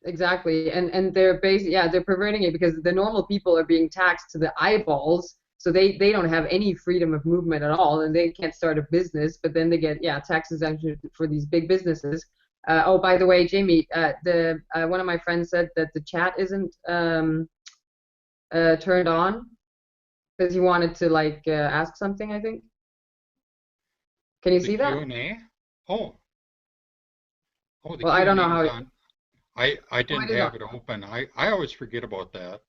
Exactly, and they're they're perverting it because the normal people are being taxed to the eyeballs, so they don't have any freedom of movement at all, and they can't start a business. But then they get tax exemption for these big businesses. Oh, by the way, Jamie, one of my friends said that the chat isn't turned on because he wanted to ask something. I think. Can you see that? Q&A? Oh, the well, I don't know how. I didn't have it open. I always forget about that.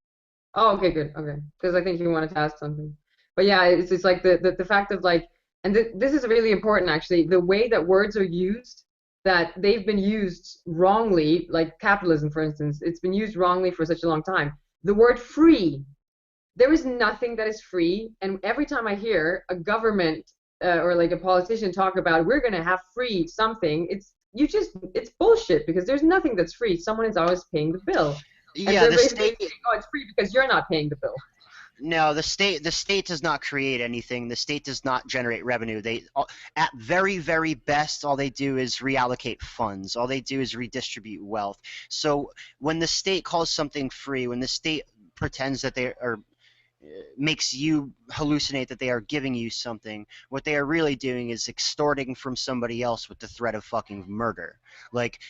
Oh, okay, good. Okay, because I think you wanted to ask something. But yeah, it's like the fact of and this is really important actually. The way that words are used, that they've been used wrongly, like capitalism, for instance, it's been used wrongly for such a long time. The word free, there is nothing that is free, and every time I hear a government or a politician talk about we're going to have free something, it's bullshit because there's nothing that's free. Someone is always paying the bill. Yeah, the state. Saying, oh, it's free because you're not paying the bill. No, the state does not create anything. The state does not generate revenue. They, at very, very best, all they do is reallocate funds. All they do is redistribute wealth. So when the state calls something free, when the state pretends that they are makes you hallucinate that they are giving you something, what they are really doing is extorting from somebody else with the threat of fucking murder. Like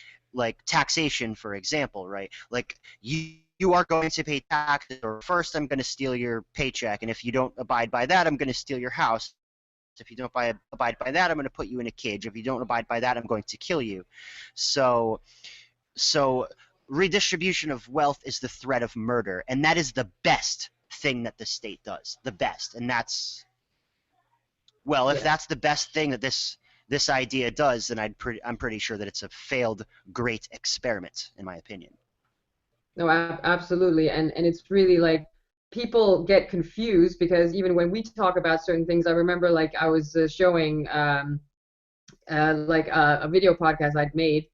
taxation, for example, right? Like you are going to pay taxes, or first I'm going to steal your paycheck, and if you don't abide by that, I'm going to steal your house. If you don't abide by that, I'm going to put you in a cage. If you don't abide by that, I'm going to kill you. So redistribution of wealth is the threat of murder, and that is the best thing that the state does. The best. And that's, well, if that's the best thing that this idea does, then I'm pretty sure that it's a failed great experiment, in my opinion. No, absolutely. And it's really like people get confused because even when we talk about certain things, I remember like I was showing like a video podcast I'd made,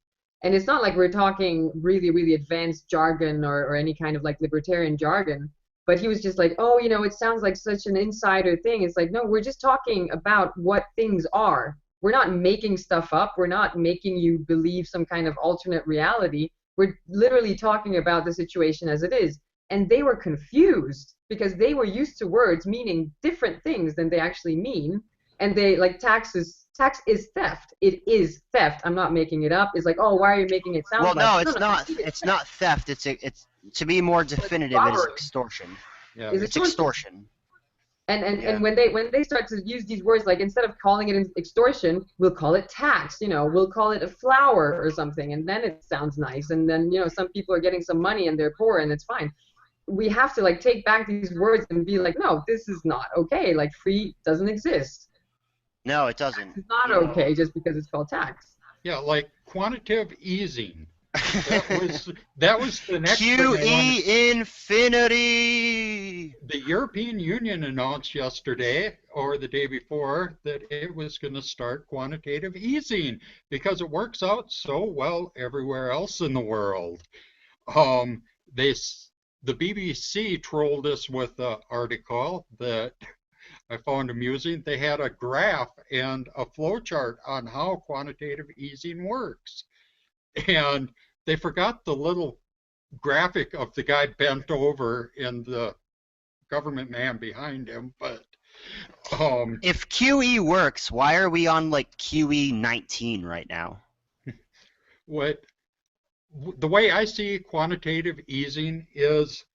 and it's not like we're talking really, really advanced jargon or any kind of like libertarian jargon, but he was just like, oh, you know, it sounds like such an insider thing. It's like, no, we're just talking about what things are. We're not making stuff up. We're not making you believe some kind of alternate reality. We're literally talking about the situation as it is. And they were confused because they were used to words meaning different things than they actually mean. And they, like, tax is theft. It is theft. I'm not making it up. It's like, oh, why are you making it sound well, like? No, it's not. It's not theft. It's to be more definitive. It is extortion. Yeah, it's extortion. And when they start to use these words, like instead of calling it extortion, we'll call it tax. You know, we'll call it a flower or something, and then it sounds nice. And then, you know, some people are getting some money and they're poor, and it's fine. We have to like take back these words and be like, no, this is not okay. Like free doesn't exist. No, it doesn't. It's not okay just because it's called tax. Yeah, like quantitative easing. That was the next QE infinity. The European Union announced yesterday or the day before that it was going to start quantitative easing because it works out so well everywhere else in the world. The BBC trolled us with an article that I found amusing. They had a graph and a flowchart on how quantitative easing works. And they forgot the little graphic of the guy bent over and the government man behind him. But if QE works, why are we on like QE 19 right now? The way I see quantitative easing is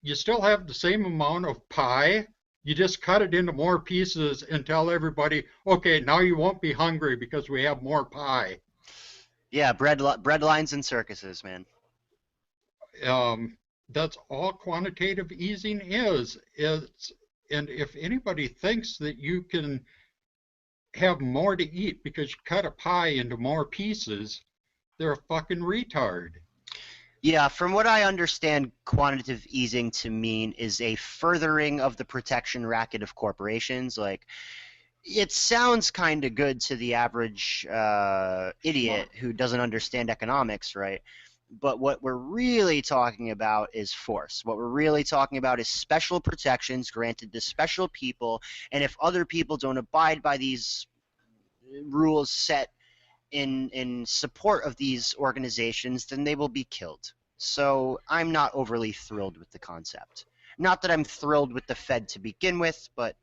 you still have the same amount of pie. You just cut it into more pieces and tell everybody, okay, now you won't be hungry because we have more pie. Yeah, bread lines and circuses, man. That's all quantitative easing is. And if anybody thinks that you can have more to eat because you cut a pie into more pieces, they're a fucking retard. Yeah, from what I understand, quantitative easing to mean is a furthering of the protection racket of corporations. Like, it sounds kind of good to the average idiot who doesn't understand economics, right? But what we're really talking about is force. What we're really talking about is special protections granted to special people, and if other people don't abide by these rules set in support of these organizations, then they will be killed. So I'm not overly thrilled with the concept. Not that I'm thrilled with the Fed to begin with, but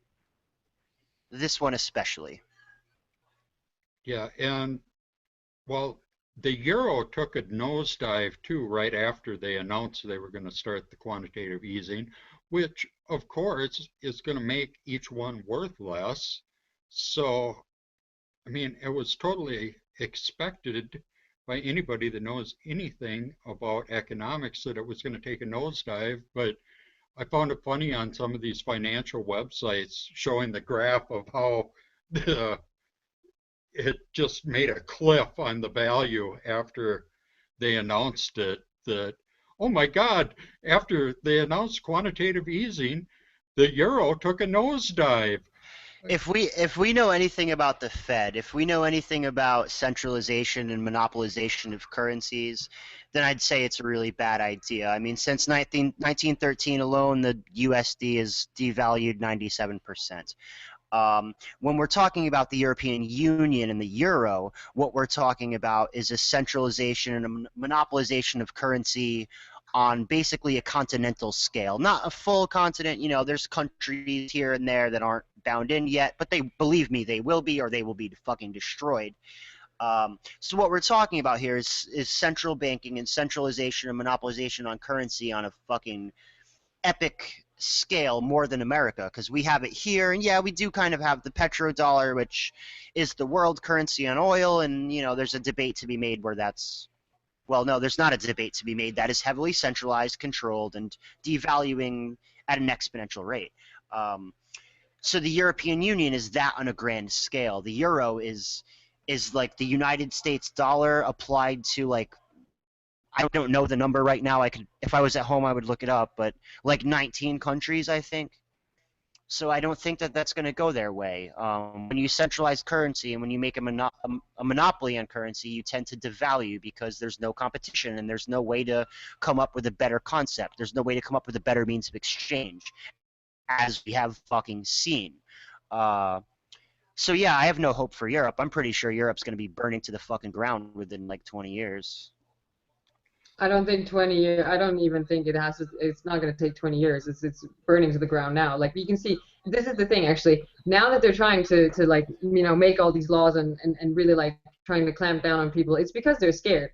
this one especially. Yeah, and well, the euro took a nosedive too right after they announced they were going to start the quantitative easing, which of course is going to make each one worth less. So, I mean, it was totally expected by anybody that knows anything about economics that it was going to take a nosedive, but I found it funny on some of these financial websites showing the graph of how it just made a cliff on the value after they announced it. That, oh my God, after they announced quantitative easing, the euro took a nosedive. If we know anything about the Fed, if we know anything about centralization and monopolization of currencies, then I'd say it's a really bad idea. I mean, since 1913 alone, the USD is devalued 97%. When we're talking about the European Union and the euro, what we're talking about is a centralization and a monopolization of currency on basically a continental scale, not a full continent. You know, there's countries here and there that aren't bound in yet, but they, believe me, they will be, or they will be fucking destroyed. So what we're talking about here is central banking and centralization and monopolization on currency on a fucking epic scale, more than America, because we have it here, and yeah, we do kind of have the petrodollar, which is the world currency on oil, and you know, there's a debate to be made where that's, well, no, there's not a debate to be made. That is heavily centralized, controlled, and devaluing at an exponential rate. So the European Union is that on a grand scale. The euro is like the United States dollar applied to, like, I don't know the number right now. I could, if I was at home, I would look it up, but like 19 countries, I think. So I don't think that that's going to go their way. When you centralize currency and when you make a monopoly on currency, you tend to devalue because there's no competition and there's no way to come up with a better concept. There's no way to come up with a better means of exchange, as we have fucking seen. So yeah, I have no hope for Europe. I'm pretty sure Europe's going to be burning to the fucking ground within like 20 years. I don't think 20 years. I don't even think it has to. It's not going to take 20 years. It's burning to the ground now. Like you can see, this is the thing actually. Now that they're trying to like, you know, make all these laws and really like trying to clamp down on people, it's because they're scared.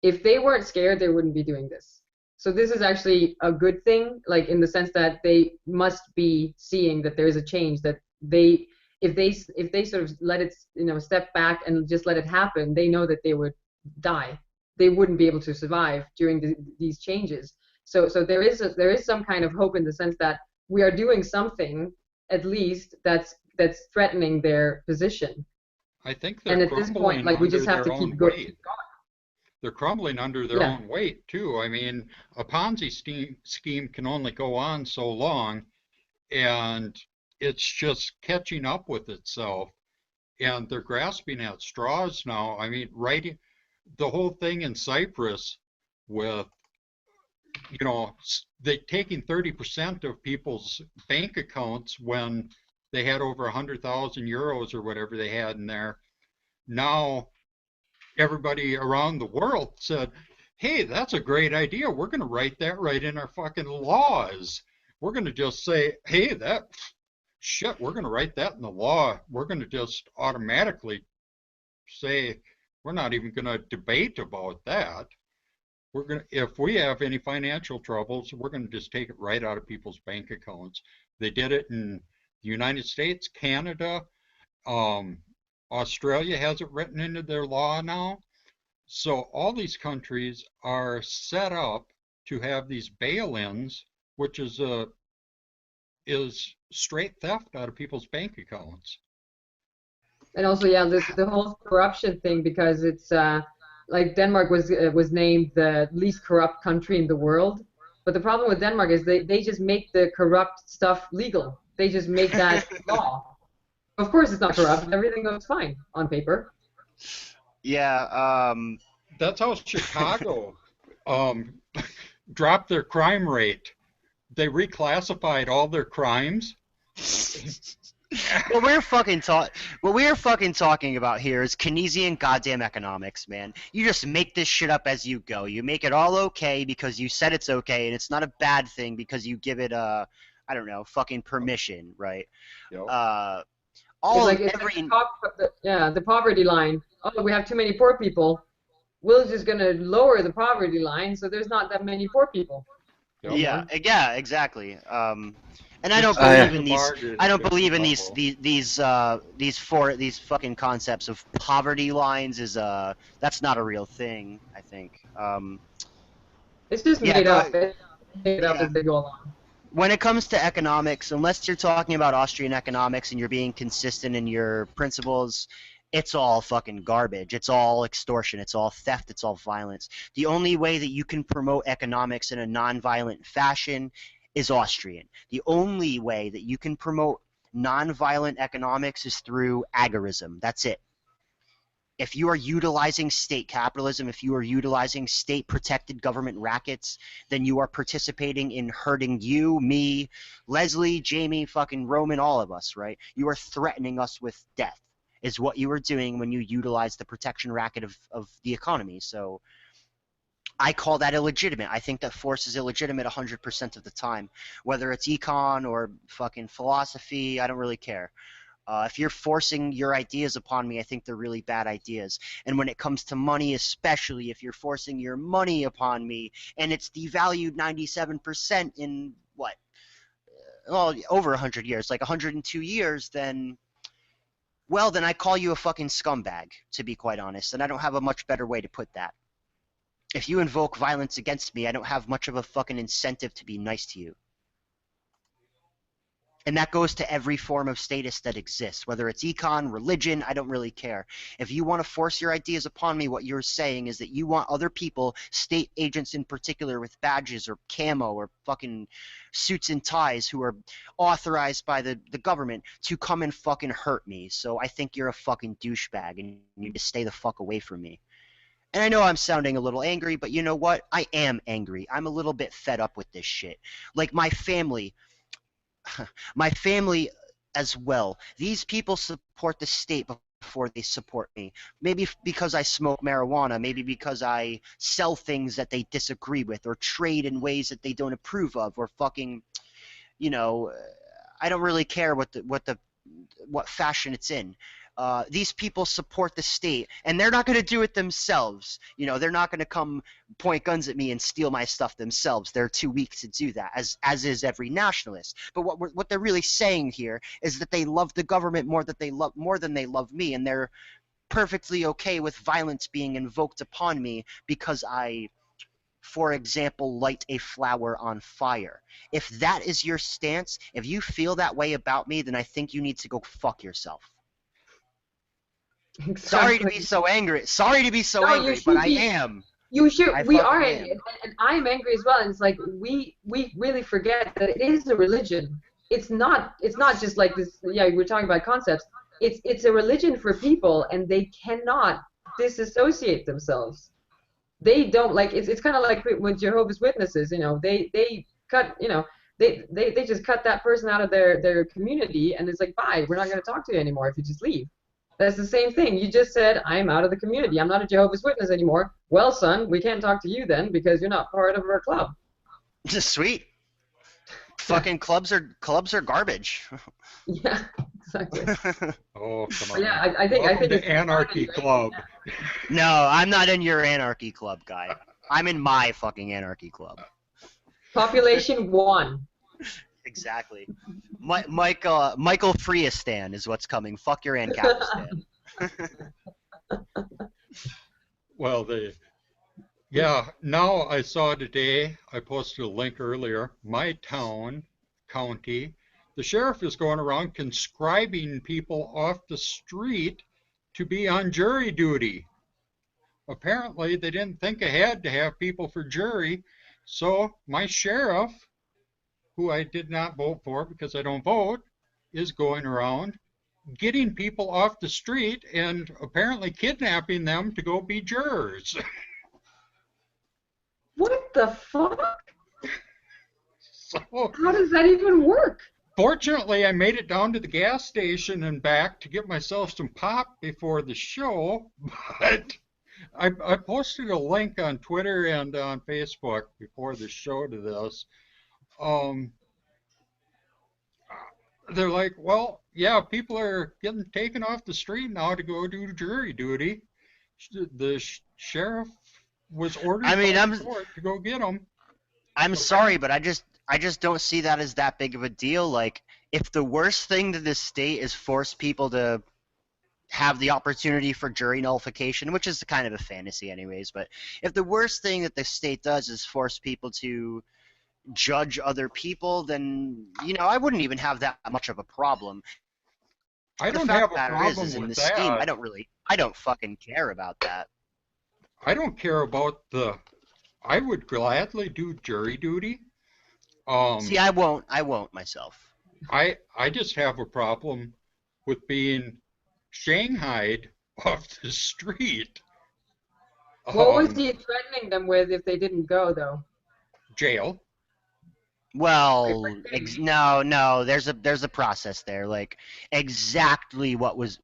If they weren't scared, they wouldn't be doing this. So this is actually a good thing, like in the sense that they must be seeing that there is a change, that they, if they sort of let it, you know, step back and just let it happen, they know that they would die. They wouldn't be able to survive during these changes. So there is some kind of hope in the sense that we are doing something at least that's threatening their position. I think they're and at this point, like we just have to keep going. They're crumbling under their own weight too. I mean, a Ponzi scheme can only go on so long, and it's just catching up with itself. And they're grasping at straws now. I mean, right, the whole thing in Cyprus with, you know, they taking 30% of people's bank accounts when they had over 100,000 euros or whatever they had in there. Now everybody around the world said, hey, that's a great idea. We're going to write that right in our fucking laws. We're going to just say, hey, that shit, we're going to write that in the law. We're going to just automatically say, we're not even going to debate about that. We're going to, if we have any financial troubles, we're going to just take it right out of people's bank accounts. They did it in the United States, Canada, Australia has it written into their law now. So all these countries are set up to have these bail-ins, which is straight theft out of people's bank accounts. And also, yeah, the whole corruption thing, because it's like Denmark was named the least corrupt country in the world. But the problem with Denmark is they just make the corrupt stuff legal. They just make that law. Of course, it's not corrupt. Everything looks fine on paper. Yeah. That's how Chicago dropped their crime rate. They reclassified all their crimes. What we're fucking talking about here is Keynesian goddamn economics, man. You just make this shit up as you go. You make it all okay because you said it's okay, and it's not a bad thing because you give it I don't know, fucking permission, right? Yep. The poverty line. Oh, we have too many poor people. We're just gonna lower the poverty line so there's not that many poor people. Yep. Yeah, exactly. And I don't believe in these. I don't believe in these fucking concepts of poverty lines. That's not a real thing, I think. It's just made up. It's made up as they go along. When it comes to economics, unless you're talking about Austrian economics and you're being consistent in your principles, it's all fucking garbage. It's all extortion. It's all theft. It's all violence. The only way that you can promote economics in a non-violent fashion is Austrian. The only way that you can promote non-violent economics is through agorism. That's it. If you are utilizing state capitalism, if you are utilizing state-protected government rackets, then you are participating in hurting you, me, Leslie, Jamie, fucking Roman, all of us, right? You are threatening us with death, is what you are doing when you utilize the protection racket of the economy. So I call that illegitimate. I think that force is illegitimate 100% of the time. Whether it's econ or fucking philosophy, I don't really care. If you're forcing your ideas upon me, I think they're really bad ideas. And when it comes to money, especially if you're forcing your money upon me and it's devalued 97% in what? Well, over 100 years, like 102 years, then, well, then I call you a fucking scumbag, to be quite honest. And I don't have a much better way to put that. If you invoke violence against me, I don't have much of a fucking incentive to be nice to you. And that goes to every form of status that exists, whether it's econ, religion, I don't really care. If you want to force your ideas upon me, what you're saying is that you want other people, state agents in particular with badges or camo or fucking suits and ties who are authorized by the government to come and fucking hurt me. So I think you're a fucking douchebag and you need to stay the fuck away from me. And I know I'm sounding a little angry, but you know what? I am angry. I'm a little bit fed up with this shit. Like my family as well. These people support the state before they support me. Maybe because I smoke marijuana, maybe because I sell things that they disagree with or trade in ways that they don't approve of or fucking, you know, I don't really care what fashion it's in. These people support the state, and they're not going to do it themselves. You know, they're not going to come point guns at me and steal my stuff themselves. They're too weak to do that, as is every nationalist. But what they're really saying here is that they love the government more than they love me, and they're perfectly okay with violence being invoked upon me because I, for example, light a flower on fire. If that is your stance, if you feel that way about me, then I think you need to go fuck yourself. Exactly. Sorry to be so angry. Sorry to be so angry, but I am. You should. We are fucking angry, and I am angry as well. And it's like we really forget that it is a religion. It's not just like this. Yeah, we're talking about concepts. It's a religion for people, and they cannot disassociate themselves. They don't like. It's kind of like with Jehovah's Witnesses. You know, they cut. You know, they just cut that person out of their community, and it's like, bye. We're not going to talk to you anymore if you just leave. That's the same thing. You just said, I'm out of the community. I'm not a Jehovah's Witness anymore. Well, son, we can't talk to you then because you're not part of our club. Sweet. Fucking clubs are garbage. Yeah, exactly. Oh, come on. But yeah, I think Welcome to it's Anarchy Club. No, I'm not in your anarchy club, guy. I'm in my fucking anarchy club. Population 1. Exactly. Michael Freestan is what's coming. Fuck your Ancapistan. Well, yeah, now I saw today, I posted a link earlier, my county, the sheriff is going around conscribing people off the street to be on jury duty. Apparently, they didn't think ahead to have people for jury, so my sheriff, who I did not vote for because I don't vote, is going around getting people off the street and apparently kidnapping them to go be jurors. What the fuck? So, how does that even work? Fortunately, I made it down to the gas station and back to get myself some pop before the show, but I posted a link on Twitter and on Facebook before the show to this. They're like, well, yeah, people are getting taken off the street now to go do jury duty. The sheriff was ordered by the court to go get them. I'm sorry, but I just don't see that as that big of a deal. Like, if the worst thing to this state is force people to have the opportunity for jury nullification, which is kind of a fantasy anyways, but if the worst thing that the state does is force people to judge other people, then, you know, I wouldn't even have that much of a problem. I don't have a problem with that. Scheme, I don't fucking care about that. I don't care about I would gladly do jury duty. See, I won't myself. I just have a problem with being shanghaied off the street. What was he threatening them with if they didn't go, though? Jail. Well, no, there's a process there. Like, exactly what was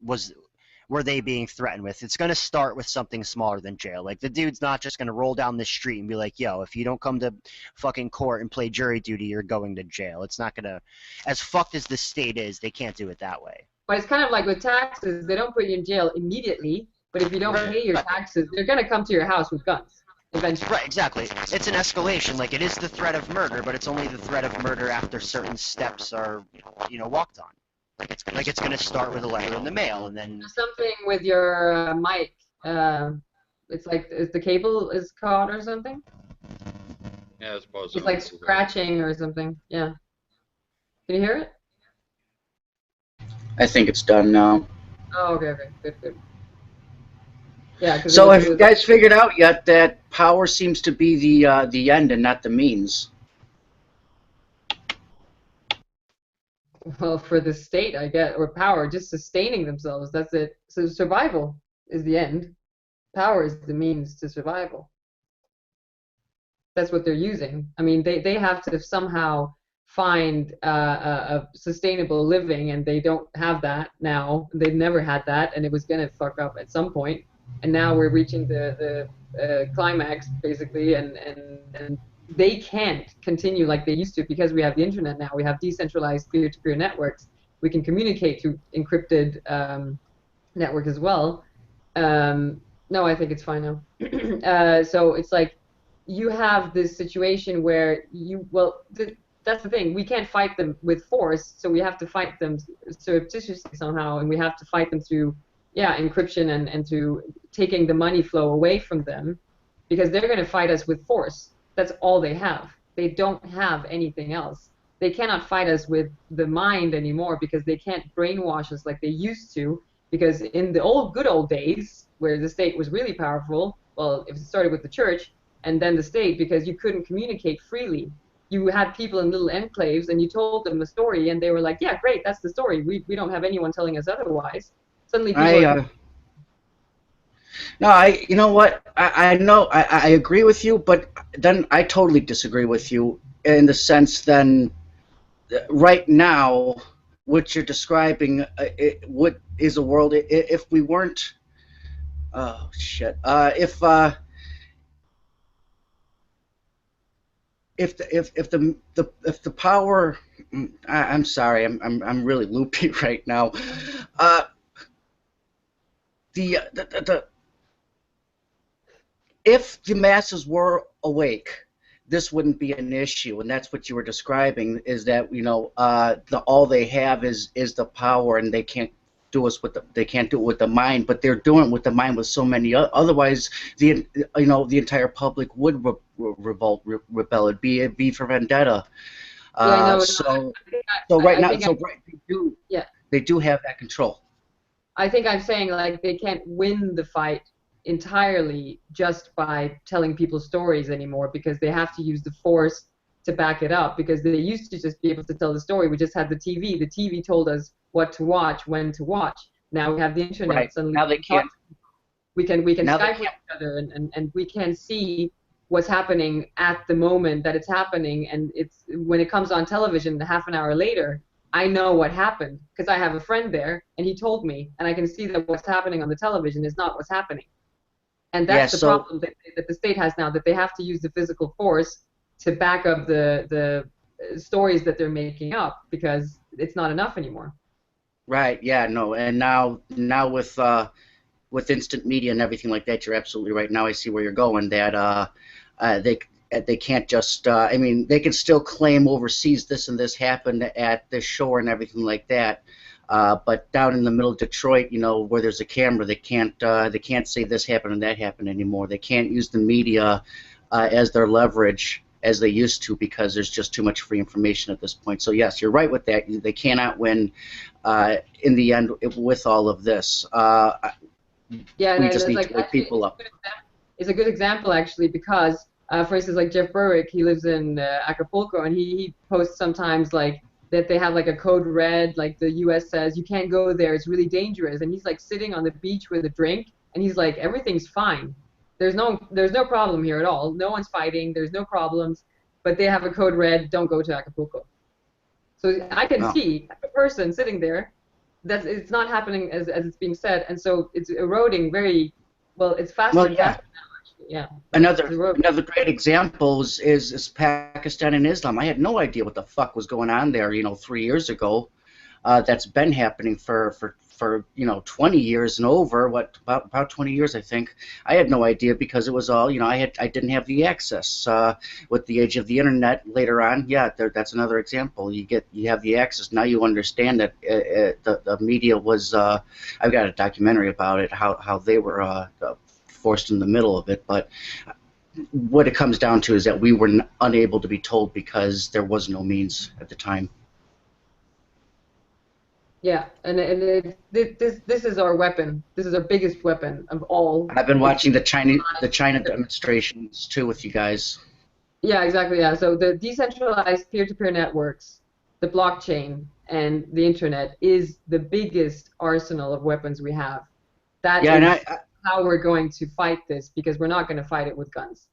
were they being threatened with? It's going to start with something smaller than jail. Like, the dude's not just going to roll down the street and be like, yo, if you don't come to fucking court and play jury duty, you're going to jail. It's not going to, as fucked as the state is, they can't do it that way. But it's kind of like with taxes, they don't put you in jail immediately, but if you don't pay your taxes, they're going to come to your house with guns eventually. Right, exactly. It's an escalation. Like, it is the threat of murder, but it's only the threat of murder after certain steps are, walked on. Like it's going to start with a letter in the mail, and then something with your mic. It's like, is the cable is caught or something? Yeah, it's buzzing. It's like scratching or something. Yeah. Can you hear it? I think it's done now. Oh, okay, good. Yeah. So have you guys figured out yet that power seems to be the end and not the means? Well, for the state, I guess, or power, just sustaining themselves, that's it. So survival is the end. Power is the means to survival. That's what they're using. I mean, they have to somehow find a sustainable living, and they don't have that now. They've never had that, and it was going to fuck up at some point. And now we're reaching the climax, basically, and they can't continue like they used to because we have the internet now. We have decentralized peer-to-peer networks. We can communicate through encrypted network as well. No, I think it's fine now. So it's like you have this situation where that's the thing. We can't fight them with force, so we have to fight them surreptitiously somehow, and we have to fight them through, encryption and through taking the money flow away from them, because they're going to fight us with force. That's all they have. They don't have anything else. They cannot fight us with the mind anymore because they can't brainwash us like they used to, because in the good old days, where the state was really powerful, well, it started with the church, and then the state, because you couldn't communicate freely. You had people in little enclaves, and you told them a story, and they were like, yeah, great, that's the story. We don't have anyone telling us otherwise. Suddenly people you know what? I know, I agree with you, but then I totally disagree with you in the sense then, right now, what you're describing, what is a world, if we weren't, oh shit, if the power, I'm sorry, I'm really loopy right now. If the masses were awake, this wouldn't be an issue, and that's what you were describing. Is that all they have is the power, and they can't do it with the mind, but they're doing it with the mind with so many. Otherwise, the entire public would rebel. It'd be a V for Vendetta. They do have that control. I think I'm saying, like, they can't win the fight entirely just by telling people stories anymore, because they have to use the force to back it up, because they used to just be able to tell the story. We just had the TV. The TV told us what to watch, when to watch. Now we have the internet. Right. Suddenly now they can't. We can Skype with each other, and we can see what's happening at the moment that it's happening, and it's when it comes on television half an hour later, I know what happened because I have a friend there, and he told me, and I can see that what's happening on the television is not what's happening. And that's the problem that the state has now, that they have to use the physical force to back up the stories that they're making up, because it's not enough anymore. Right, yeah, no, and now with instant media and everything like that, you're absolutely right. Now I see where you're going, that they can't just, I mean, they can still claim overseas this and this happened at this shore and everything like that. But down in the middle of Detroit, where there's a camera, they can't say this happened and that happened anymore. They can't use the media as their leverage as they used to, because there's just too much free information at this point. So yes, you're right with that. They cannot win in the end with all of this. We just need to wake people up. It's a good example, actually, because, for instance, like Jeff Berwick, he lives in Acapulco, and he posts sometimes, like, that they have like a code red, like the U.S. says you can't go there, it's really dangerous, and he's like sitting on the beach with a drink, and he's like, everything's fine, there's no problem here at all, no one's fighting, there's no problems, but they have a code red, don't go to Acapulco. So I can see a person sitting there it's not happening as it's being said, and so it's eroding very well. It's faster Well, and yeah. faster now, actually. Yeah, but it's Another eroding. another great example is Pakistan and Islam. I had no idea what the fuck was going on there, 3 years ago. That's been happening for 20 years and over. About 20 years, I think. I had no idea because it was all, I didn't have the access. With the age of the internet later on, yeah, that's another example. You have the access now. You understand that the media was. I've got a documentary about it, how they were forced in the middle of it, but what it comes down to is that we were unable to be told because there was no means at the time. Yeah, and this is our weapon. This is our biggest weapon of all. I've been watching the China demonstrations too with you guys. Yeah, exactly. Yeah, so the decentralized peer-to-peer networks, the blockchain, and the internet is the biggest arsenal of weapons we have. That Yeah, and is how we're going to fight this, because we're not going to fight it with guns.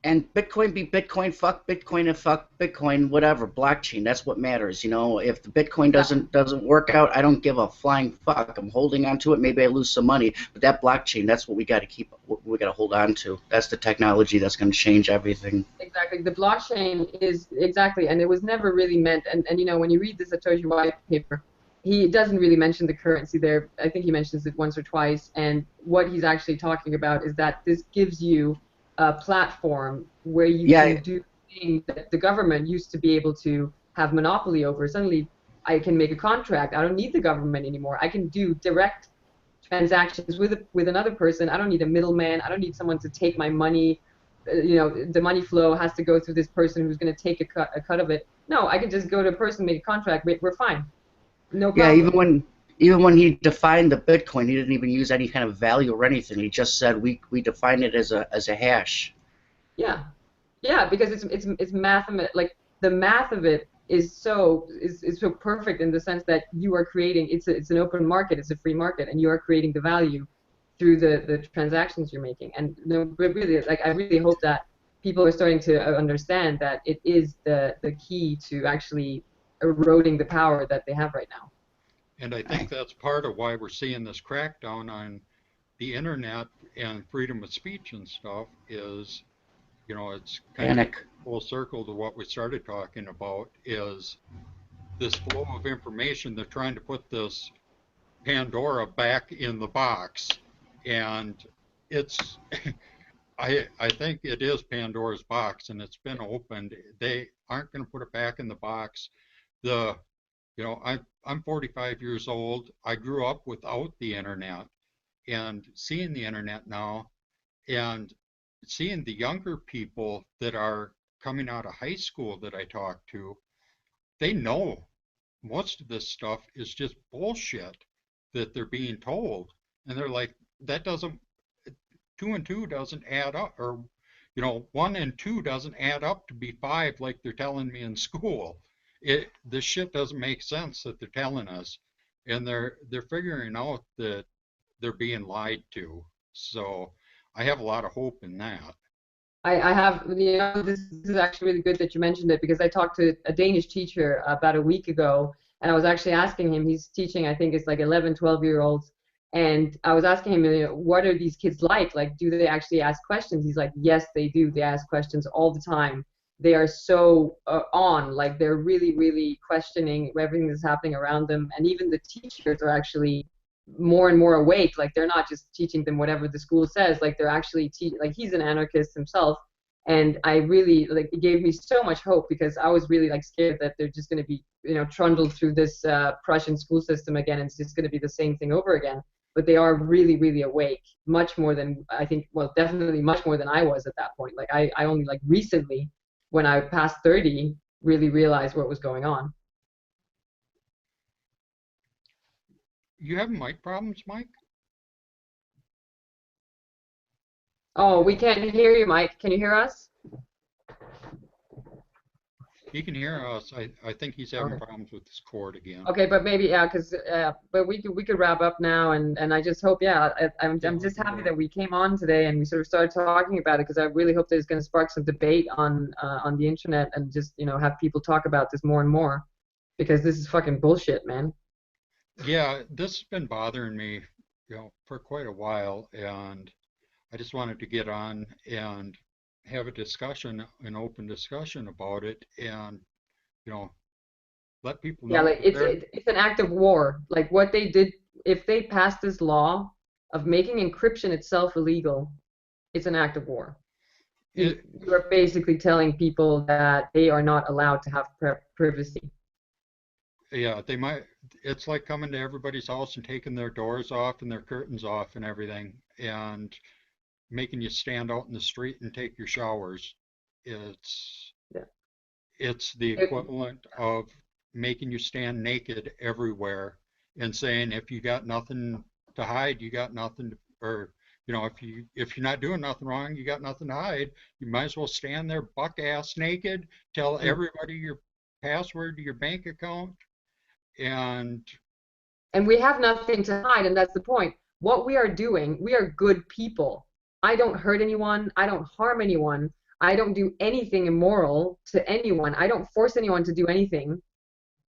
and Bitcoin be Bitcoin, fuck Bitcoin and fuck Bitcoin, whatever, blockchain, that's what matters. If the Bitcoin doesn't work out, I don't give a flying fuck. I'm holding on to it. Maybe I lose some money, but that blockchain, that's what we got to keep. We got to hold on to. That's the technology that's going to change everything. Exactly. The blockchain is exactly, and it was never really meant. And when you read the Satoshi white paper, he doesn't really mention the currency there. I think he mentions it once or twice. And what he's actually talking about is that this gives you a platform where you can do things that the government used to be able to have monopoly over. Suddenly, I can make a contract. I don't need the government anymore. I can do direct transactions with another person. I don't need a middleman. I don't need someone to take my money. The money flow has to go through this person who's going to take a cut of it. No, I can just go to a person, make a contract. We're fine. No problem. Yeah, even when he defined the Bitcoin, he didn't even use any kind of value or anything. He just said we define it as a hash. Yeah, yeah, because it's mathematical. Like the math of it is so perfect in the sense that you are creating. It's an open market. It's a free market, and you are creating the value through the transactions you're making. And really, like I really hope that people are starting to understand that it is the key to actually eroding the power that they have right now. And I think that's part of why we're seeing this crackdown on the internet and freedom of speech and stuff is, it's kind of full circle to what we started talking about is this flow of information. They're trying to put this Pandora back in the box. And it's, I think it is Pandora's box and it's been opened. They aren't going to put it back in the box. I'm 45 years old. I grew up without the internet, and seeing the internet now and seeing the younger people that are coming out of high school that I talk to, they know most of this stuff is just bullshit that they're being told. And they're like, that doesn't, 2 and 2 doesn't add up, or, 1 and 2 doesn't add up to be 5 like they're telling me in school. This shit doesn't make sense that they're telling us, and they're figuring out that they're being lied to. So I have a lot of hope in that. I have, this is actually really good that you mentioned it, because I talked to a Danish teacher about a week ago, and I was actually asking him, he's teaching, I think it's like 11, 12-year-olds, and I was asking him, what are these kids like? Like, do they actually ask questions? He's like, yes, they do. They ask questions all the time. They are so like they're really, really questioning everything that's happening around them, and even the teachers are actually more and more awake. Like they're not just teaching them whatever the school says. Like they're actually like he's an anarchist himself, and I really it gave me so much hope, because I was really scared that they're just going to be trundled through this Prussian school system again, and it's just going to be the same thing over again. But they are really, really awake, much more than I think. Well, definitely much more than I was at that point. I only recently, when I passed 30, really realized what was going on. You have mic problems, Mike? Oh, we can't hear you, Mike. Can you hear us? He can hear us. I think he's having problems with his cord again. Okay, but maybe but we could wrap up now, and I just hope I'm just happy that we came on today and we sort of started talking about it, because I really hope that it's going to spark some debate on the internet, and just have people talk about this more and more, because this is fucking bullshit, man. Yeah, this has been bothering me, for quite a while, and I just wanted to get on and have a discussion, an open discussion about it, and you know, let people Yeah, know like that they're it's an act of war. Like what they did, if they passed this law of making encryption itself illegal, it's an act of war. You it, you are basically telling people that they are not allowed to have privacy. yeah, they might. It's like coming to everybody's house and taking their doors off and their curtains off and everything, and making you stand out in the street and take your showers. It's Yeah. it's the equivalent of making you stand naked everywhere and saying if you got nothing to hide, you got nothing to, or if you're not doing nothing wrong, you got nothing to hide. You might as well stand there buck ass naked, tell Mm. everybody your password to your bank account, and And we have nothing to hide, and that's the point. What we are doing, we are good people. I don't hurt anyone. I don't harm anyone. I don't do anything immoral to anyone. I don't force anyone to do anything.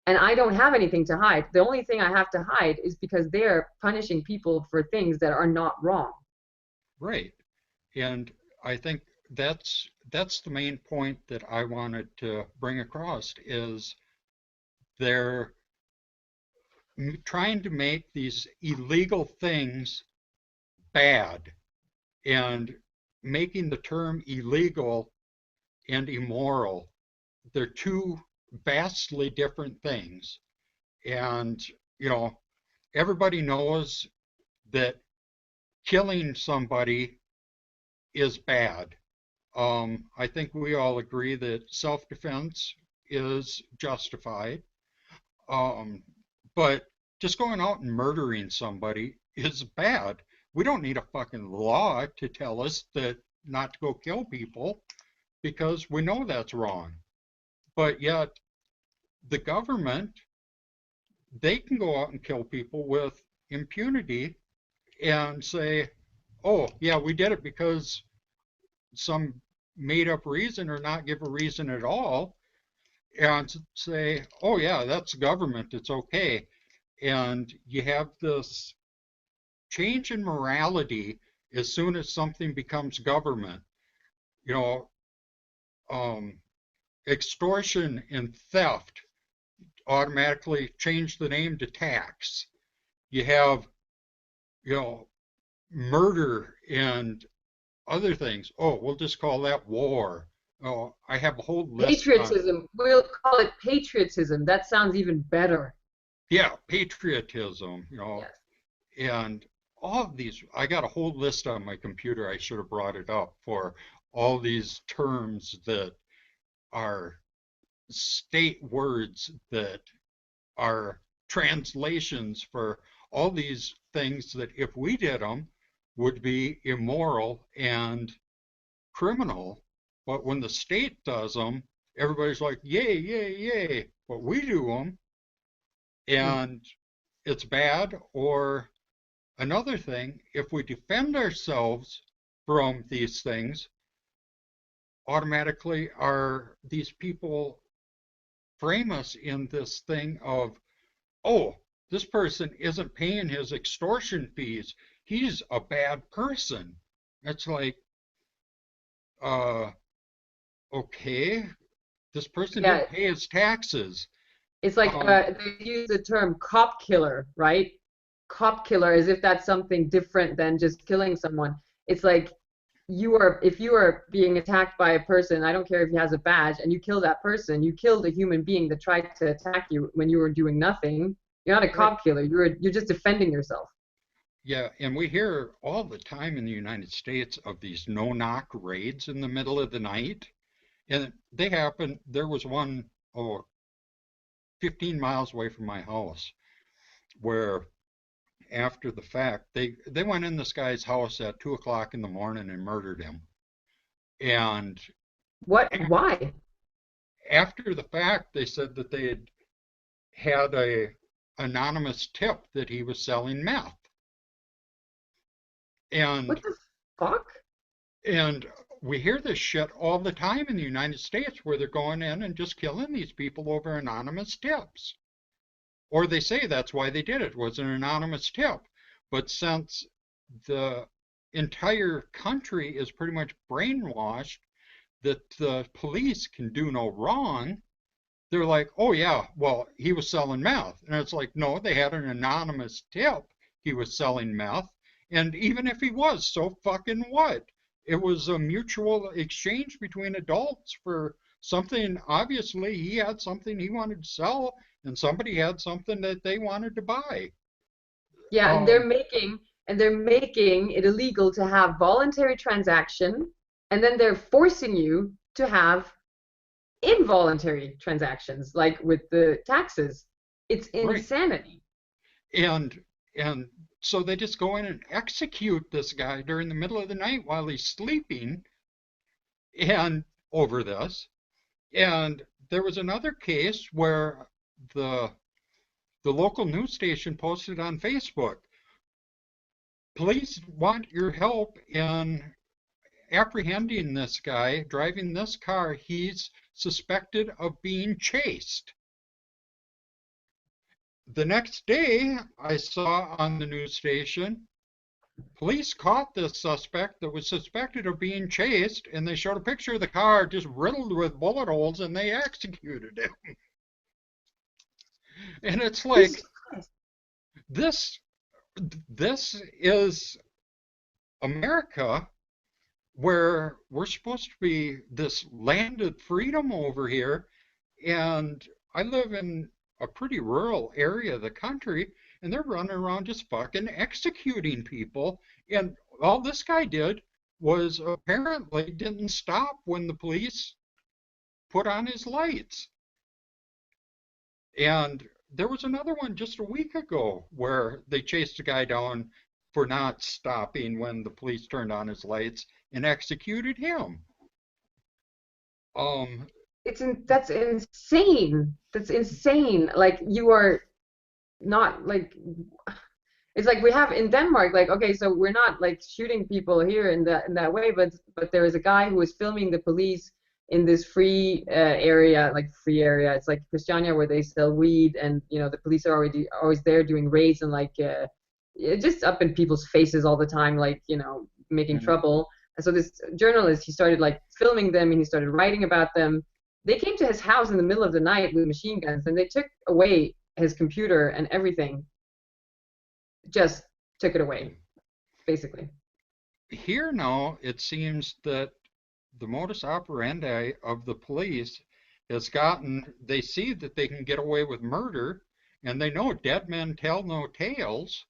And I don't have anything to hide. The only thing I have to hide is because they're punishing people for things that are not wrong. right. And I think that's the main point that I wanted to bring across is they're trying to make these illegal things bad and making the term illegal and immoral. They're two vastly different things. And, you know, everybody knows that killing somebody is bad. I think we all agree that self-defense is justified. Um, but just going out and murdering somebody is bad. We don't need a fucking law to tell us that not to go kill people because we know that's wrong. But yet the government, they can go out and kill people with impunity and say, oh, yeah, we did it because some made up reason or not give a reason at all and say, oh, yeah, that's government. It's okay. And you have this change in morality as soon as something becomes government. You know, um, extortion and theft automatically change the name to tax. You have, you know, murder and other things. Oh, we'll just call that war. Oh, I have a whole list on, Patriotism, we'll call it patriotism. That sounds even better. yeah, patriotism, Yes. and all of these. I got a whole list on my computer. I should have brought it up for all these terms that are state words that are translations for all these things that if we did them would be immoral and criminal. But when the state does them, everybody's like, yay, yay, yay. But we do them Mm. and it's bad. Or another thing, if we defend ourselves from these things, automatically are these people frame us in this thing of, oh, this person isn't paying his extortion fees. He's a bad person. It's like, uh, okay, this person Yeah, didn't pay his taxes. it's like Um, they use the term cop killer, right? Cop killer, as if that's something different than just killing someone. It's like if you are being attacked by a person, I don't care if he has a badge, and you kill that person, you killed a human being that tried to attack you when you were doing nothing. You're not a right. cop killer. You're just defending yourself. Yeah, and we hear all the time in the United States of these no-knock raids in the middle of the night. And they happen, there was one, 15 miles away from my house where after the fact, they went in this guy's house at 2 o'clock in the morning and murdered him. And What? Why? after the fact, they said that they had a anonymous tip that he was selling meth. And What the fuck? and we hear this shit all the time in the United States where they're going in and just killing these people over anonymous tips. or they say that's why they did it, was an anonymous tip. But since the entire country is pretty much brainwashed that the police can do no wrong, they're like, oh yeah, well, he was selling meth. And it's like, no, they had an anonymous tip he was selling meth. And even if he was, so fucking what? It was a mutual exchange between adults for something. Obviously, he had something he wanted to sell, and somebody had something that they wanted to buy. Yeah, and Um, they're making it illegal to have voluntary transaction, and then they're forcing you to have involuntary transactions, like with the taxes. It's right. insanity. And and so they just go in and execute this guy during the middle of the night while he's sleeping and over this. And there was another case where the the local news station posted on Facebook, police want your help in apprehending this guy driving this car. He's suspected of being chased. The next day, I saw on the news station, police caught this suspect that was suspected of being chased, and they showed a picture of the car just riddled with bullet holes, and they executed him. And it's like, this this is America, where we're supposed to be this land of freedom over here. And I live in a pretty rural area of the country, and they're running around just fucking executing people. And all this guy did was apparently didn't stop when the police put on his lights. And there was another one just a week ago where they chased a guy down for not stopping when the police turned on his lights and executed him. Um, That's insane. That's insane. Like, you are not like, it's like we have in Denmark, like, okay, so we're not like shooting people here in that way, but there is a guy who was filming the police in this free area, like free area. It's like Christiania, where they sell weed, and the police are already always there doing raids, and like just up in people's faces all the time, like making mhm. trouble. And so this journalist, he started like filming them, and he started writing about them. They came to his house in the middle of the night with machine guns, and they took away his computer and everything. Just took it away, basically. Here now, it seems that the modus operandi of the police has gotten, they see that they can get away with murder, and they know dead men tell no tales.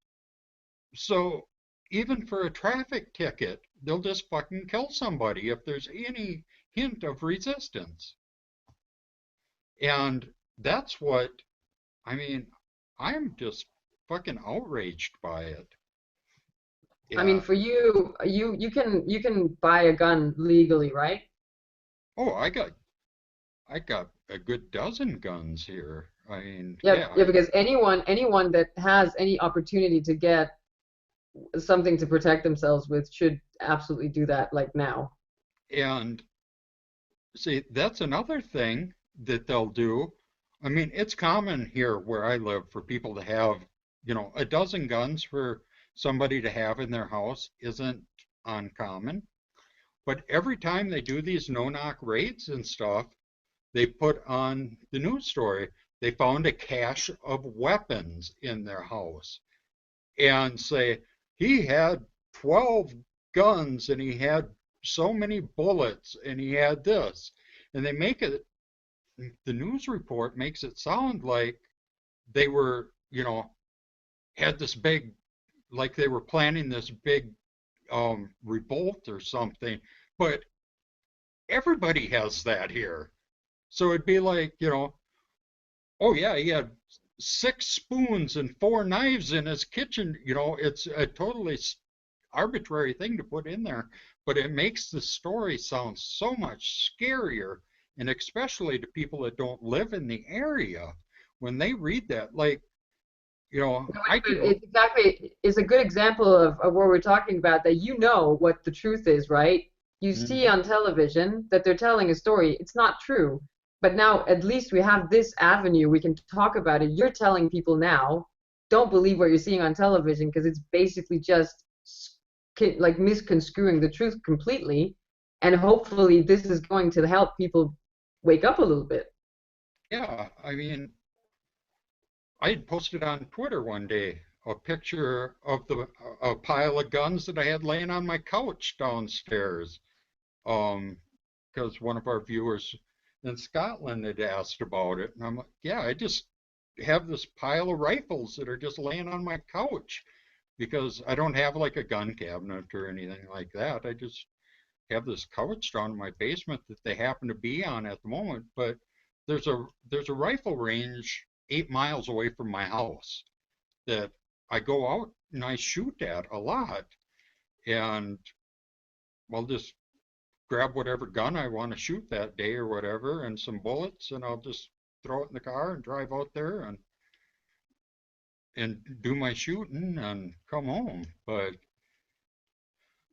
So even for a traffic ticket, they'll just fucking kill somebody if there's any hint of resistance. And that's what, I mean, I'm just fucking outraged by it. I mean, Yeah. for you, you can buy a gun legally, right? Oh, I got a good dozen guns here. I mean, Yep, yeah, because anyone that has any opportunity to get something to protect themselves with should absolutely do that, like now. and see, that's another thing that they'll do. I mean, it's common here where I live for people to have, a dozen guns for somebody to have in their house isn't uncommon. But every time they do these no-knock raids and stuff, they put on the news story, they found a cache of weapons in their house and say, he had 12 guns and he had so many bullets and he had this. And they make it, the news report makes it sound like they were, had this big, like they were planning this big revolt or something. But everybody has that here. So it'd be like, oh yeah, he had 6 spoons and 4 knives in his kitchen. It's a totally arbitrary thing to put in there, but it makes the story sound so much scarier, and especially to people that don't live in the area when they read that. Like, I could. It's exactly, it's a good example of what we're talking about, that what the truth is, right? You see Mhm. on television that they're telling a story. It's not true. But now at least we have this avenue. We can talk about it. You're telling people now, don't believe what you're seeing on television because it's basically just like misconstruing the truth completely. And hopefully this is going to help people wake up a little bit. Yeah, I mean, I had posted on Twitter one day a picture of a pile of guns that I had laying on my couch downstairs. Because one of our viewers in Scotland had asked about it, and I'm like, yeah, I just have this pile of rifles that are just laying on my couch because I don't have like a gun cabinet or anything like that. I just have this couch down in my basement that they happen to be on at the moment. But there's a rifle range 8 miles away from my house that I go out and I shoot at a lot, and I'll just grab whatever gun I want to shoot that day or whatever, and some bullets, and I'll just throw it in the car and drive out there and do my shooting and come home. But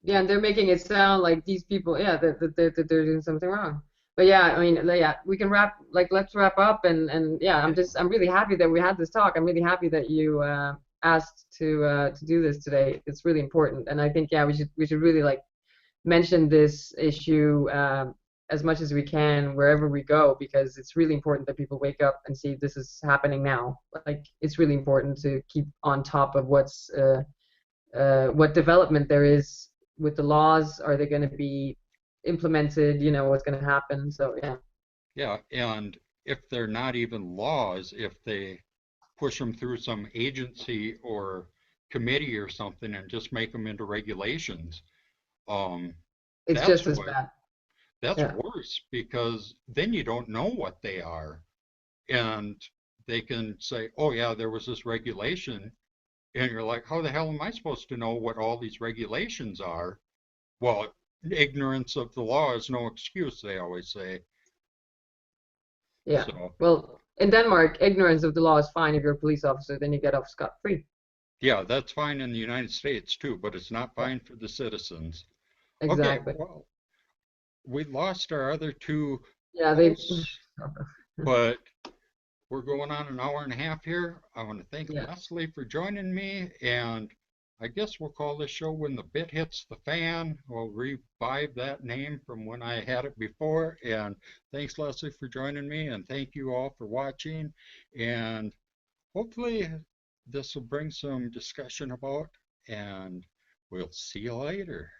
Yeah, and they're making it sound like these people, yeah, that they're doing something wrong. But yeah, I mean, yeah, we can let's wrap up, and yeah, I'm really happy that we had this talk. I'm really happy that you asked to do this today. It's really important, and I think yeah, we should really like mention this issue as much as we can wherever we go, because it's really important that people wake up and see this is happening now. Like it's really important to keep on top of what development there is with the laws. Are they going to be implemented? You know, what's going to happen? So yeah. yeah, and if they're not even laws, if they push them through some agency or committee or something and just make them into regulations, um, It's that's just as what bad. that's Yeah. worse because then you don't know what they are, and they can say, "Oh yeah, there was this regulation," and you're like, "How the hell am I supposed to know what all these regulations are?" Well, ignorance of the law is no excuse, they always say. Yeah. So, Well, in Denmark, ignorance of the law is fine if you're a police officer, then you get off scot-free. yeah, that's fine in the United States too, but it's not Yeah, fine for the citizens. Okay, exactly. well, we lost our other two Yeah, they. hosts, but we're going on an hour and a half here. I want to thank Yeah. Leslee for joining me, and I guess we'll call this show When the Bit Hits the Fan. We'll revive that name from when I had it before. And thanks, Leslee, for joining me, and thank you all for watching. And hopefully, this will bring some discussion about, and we'll see you later.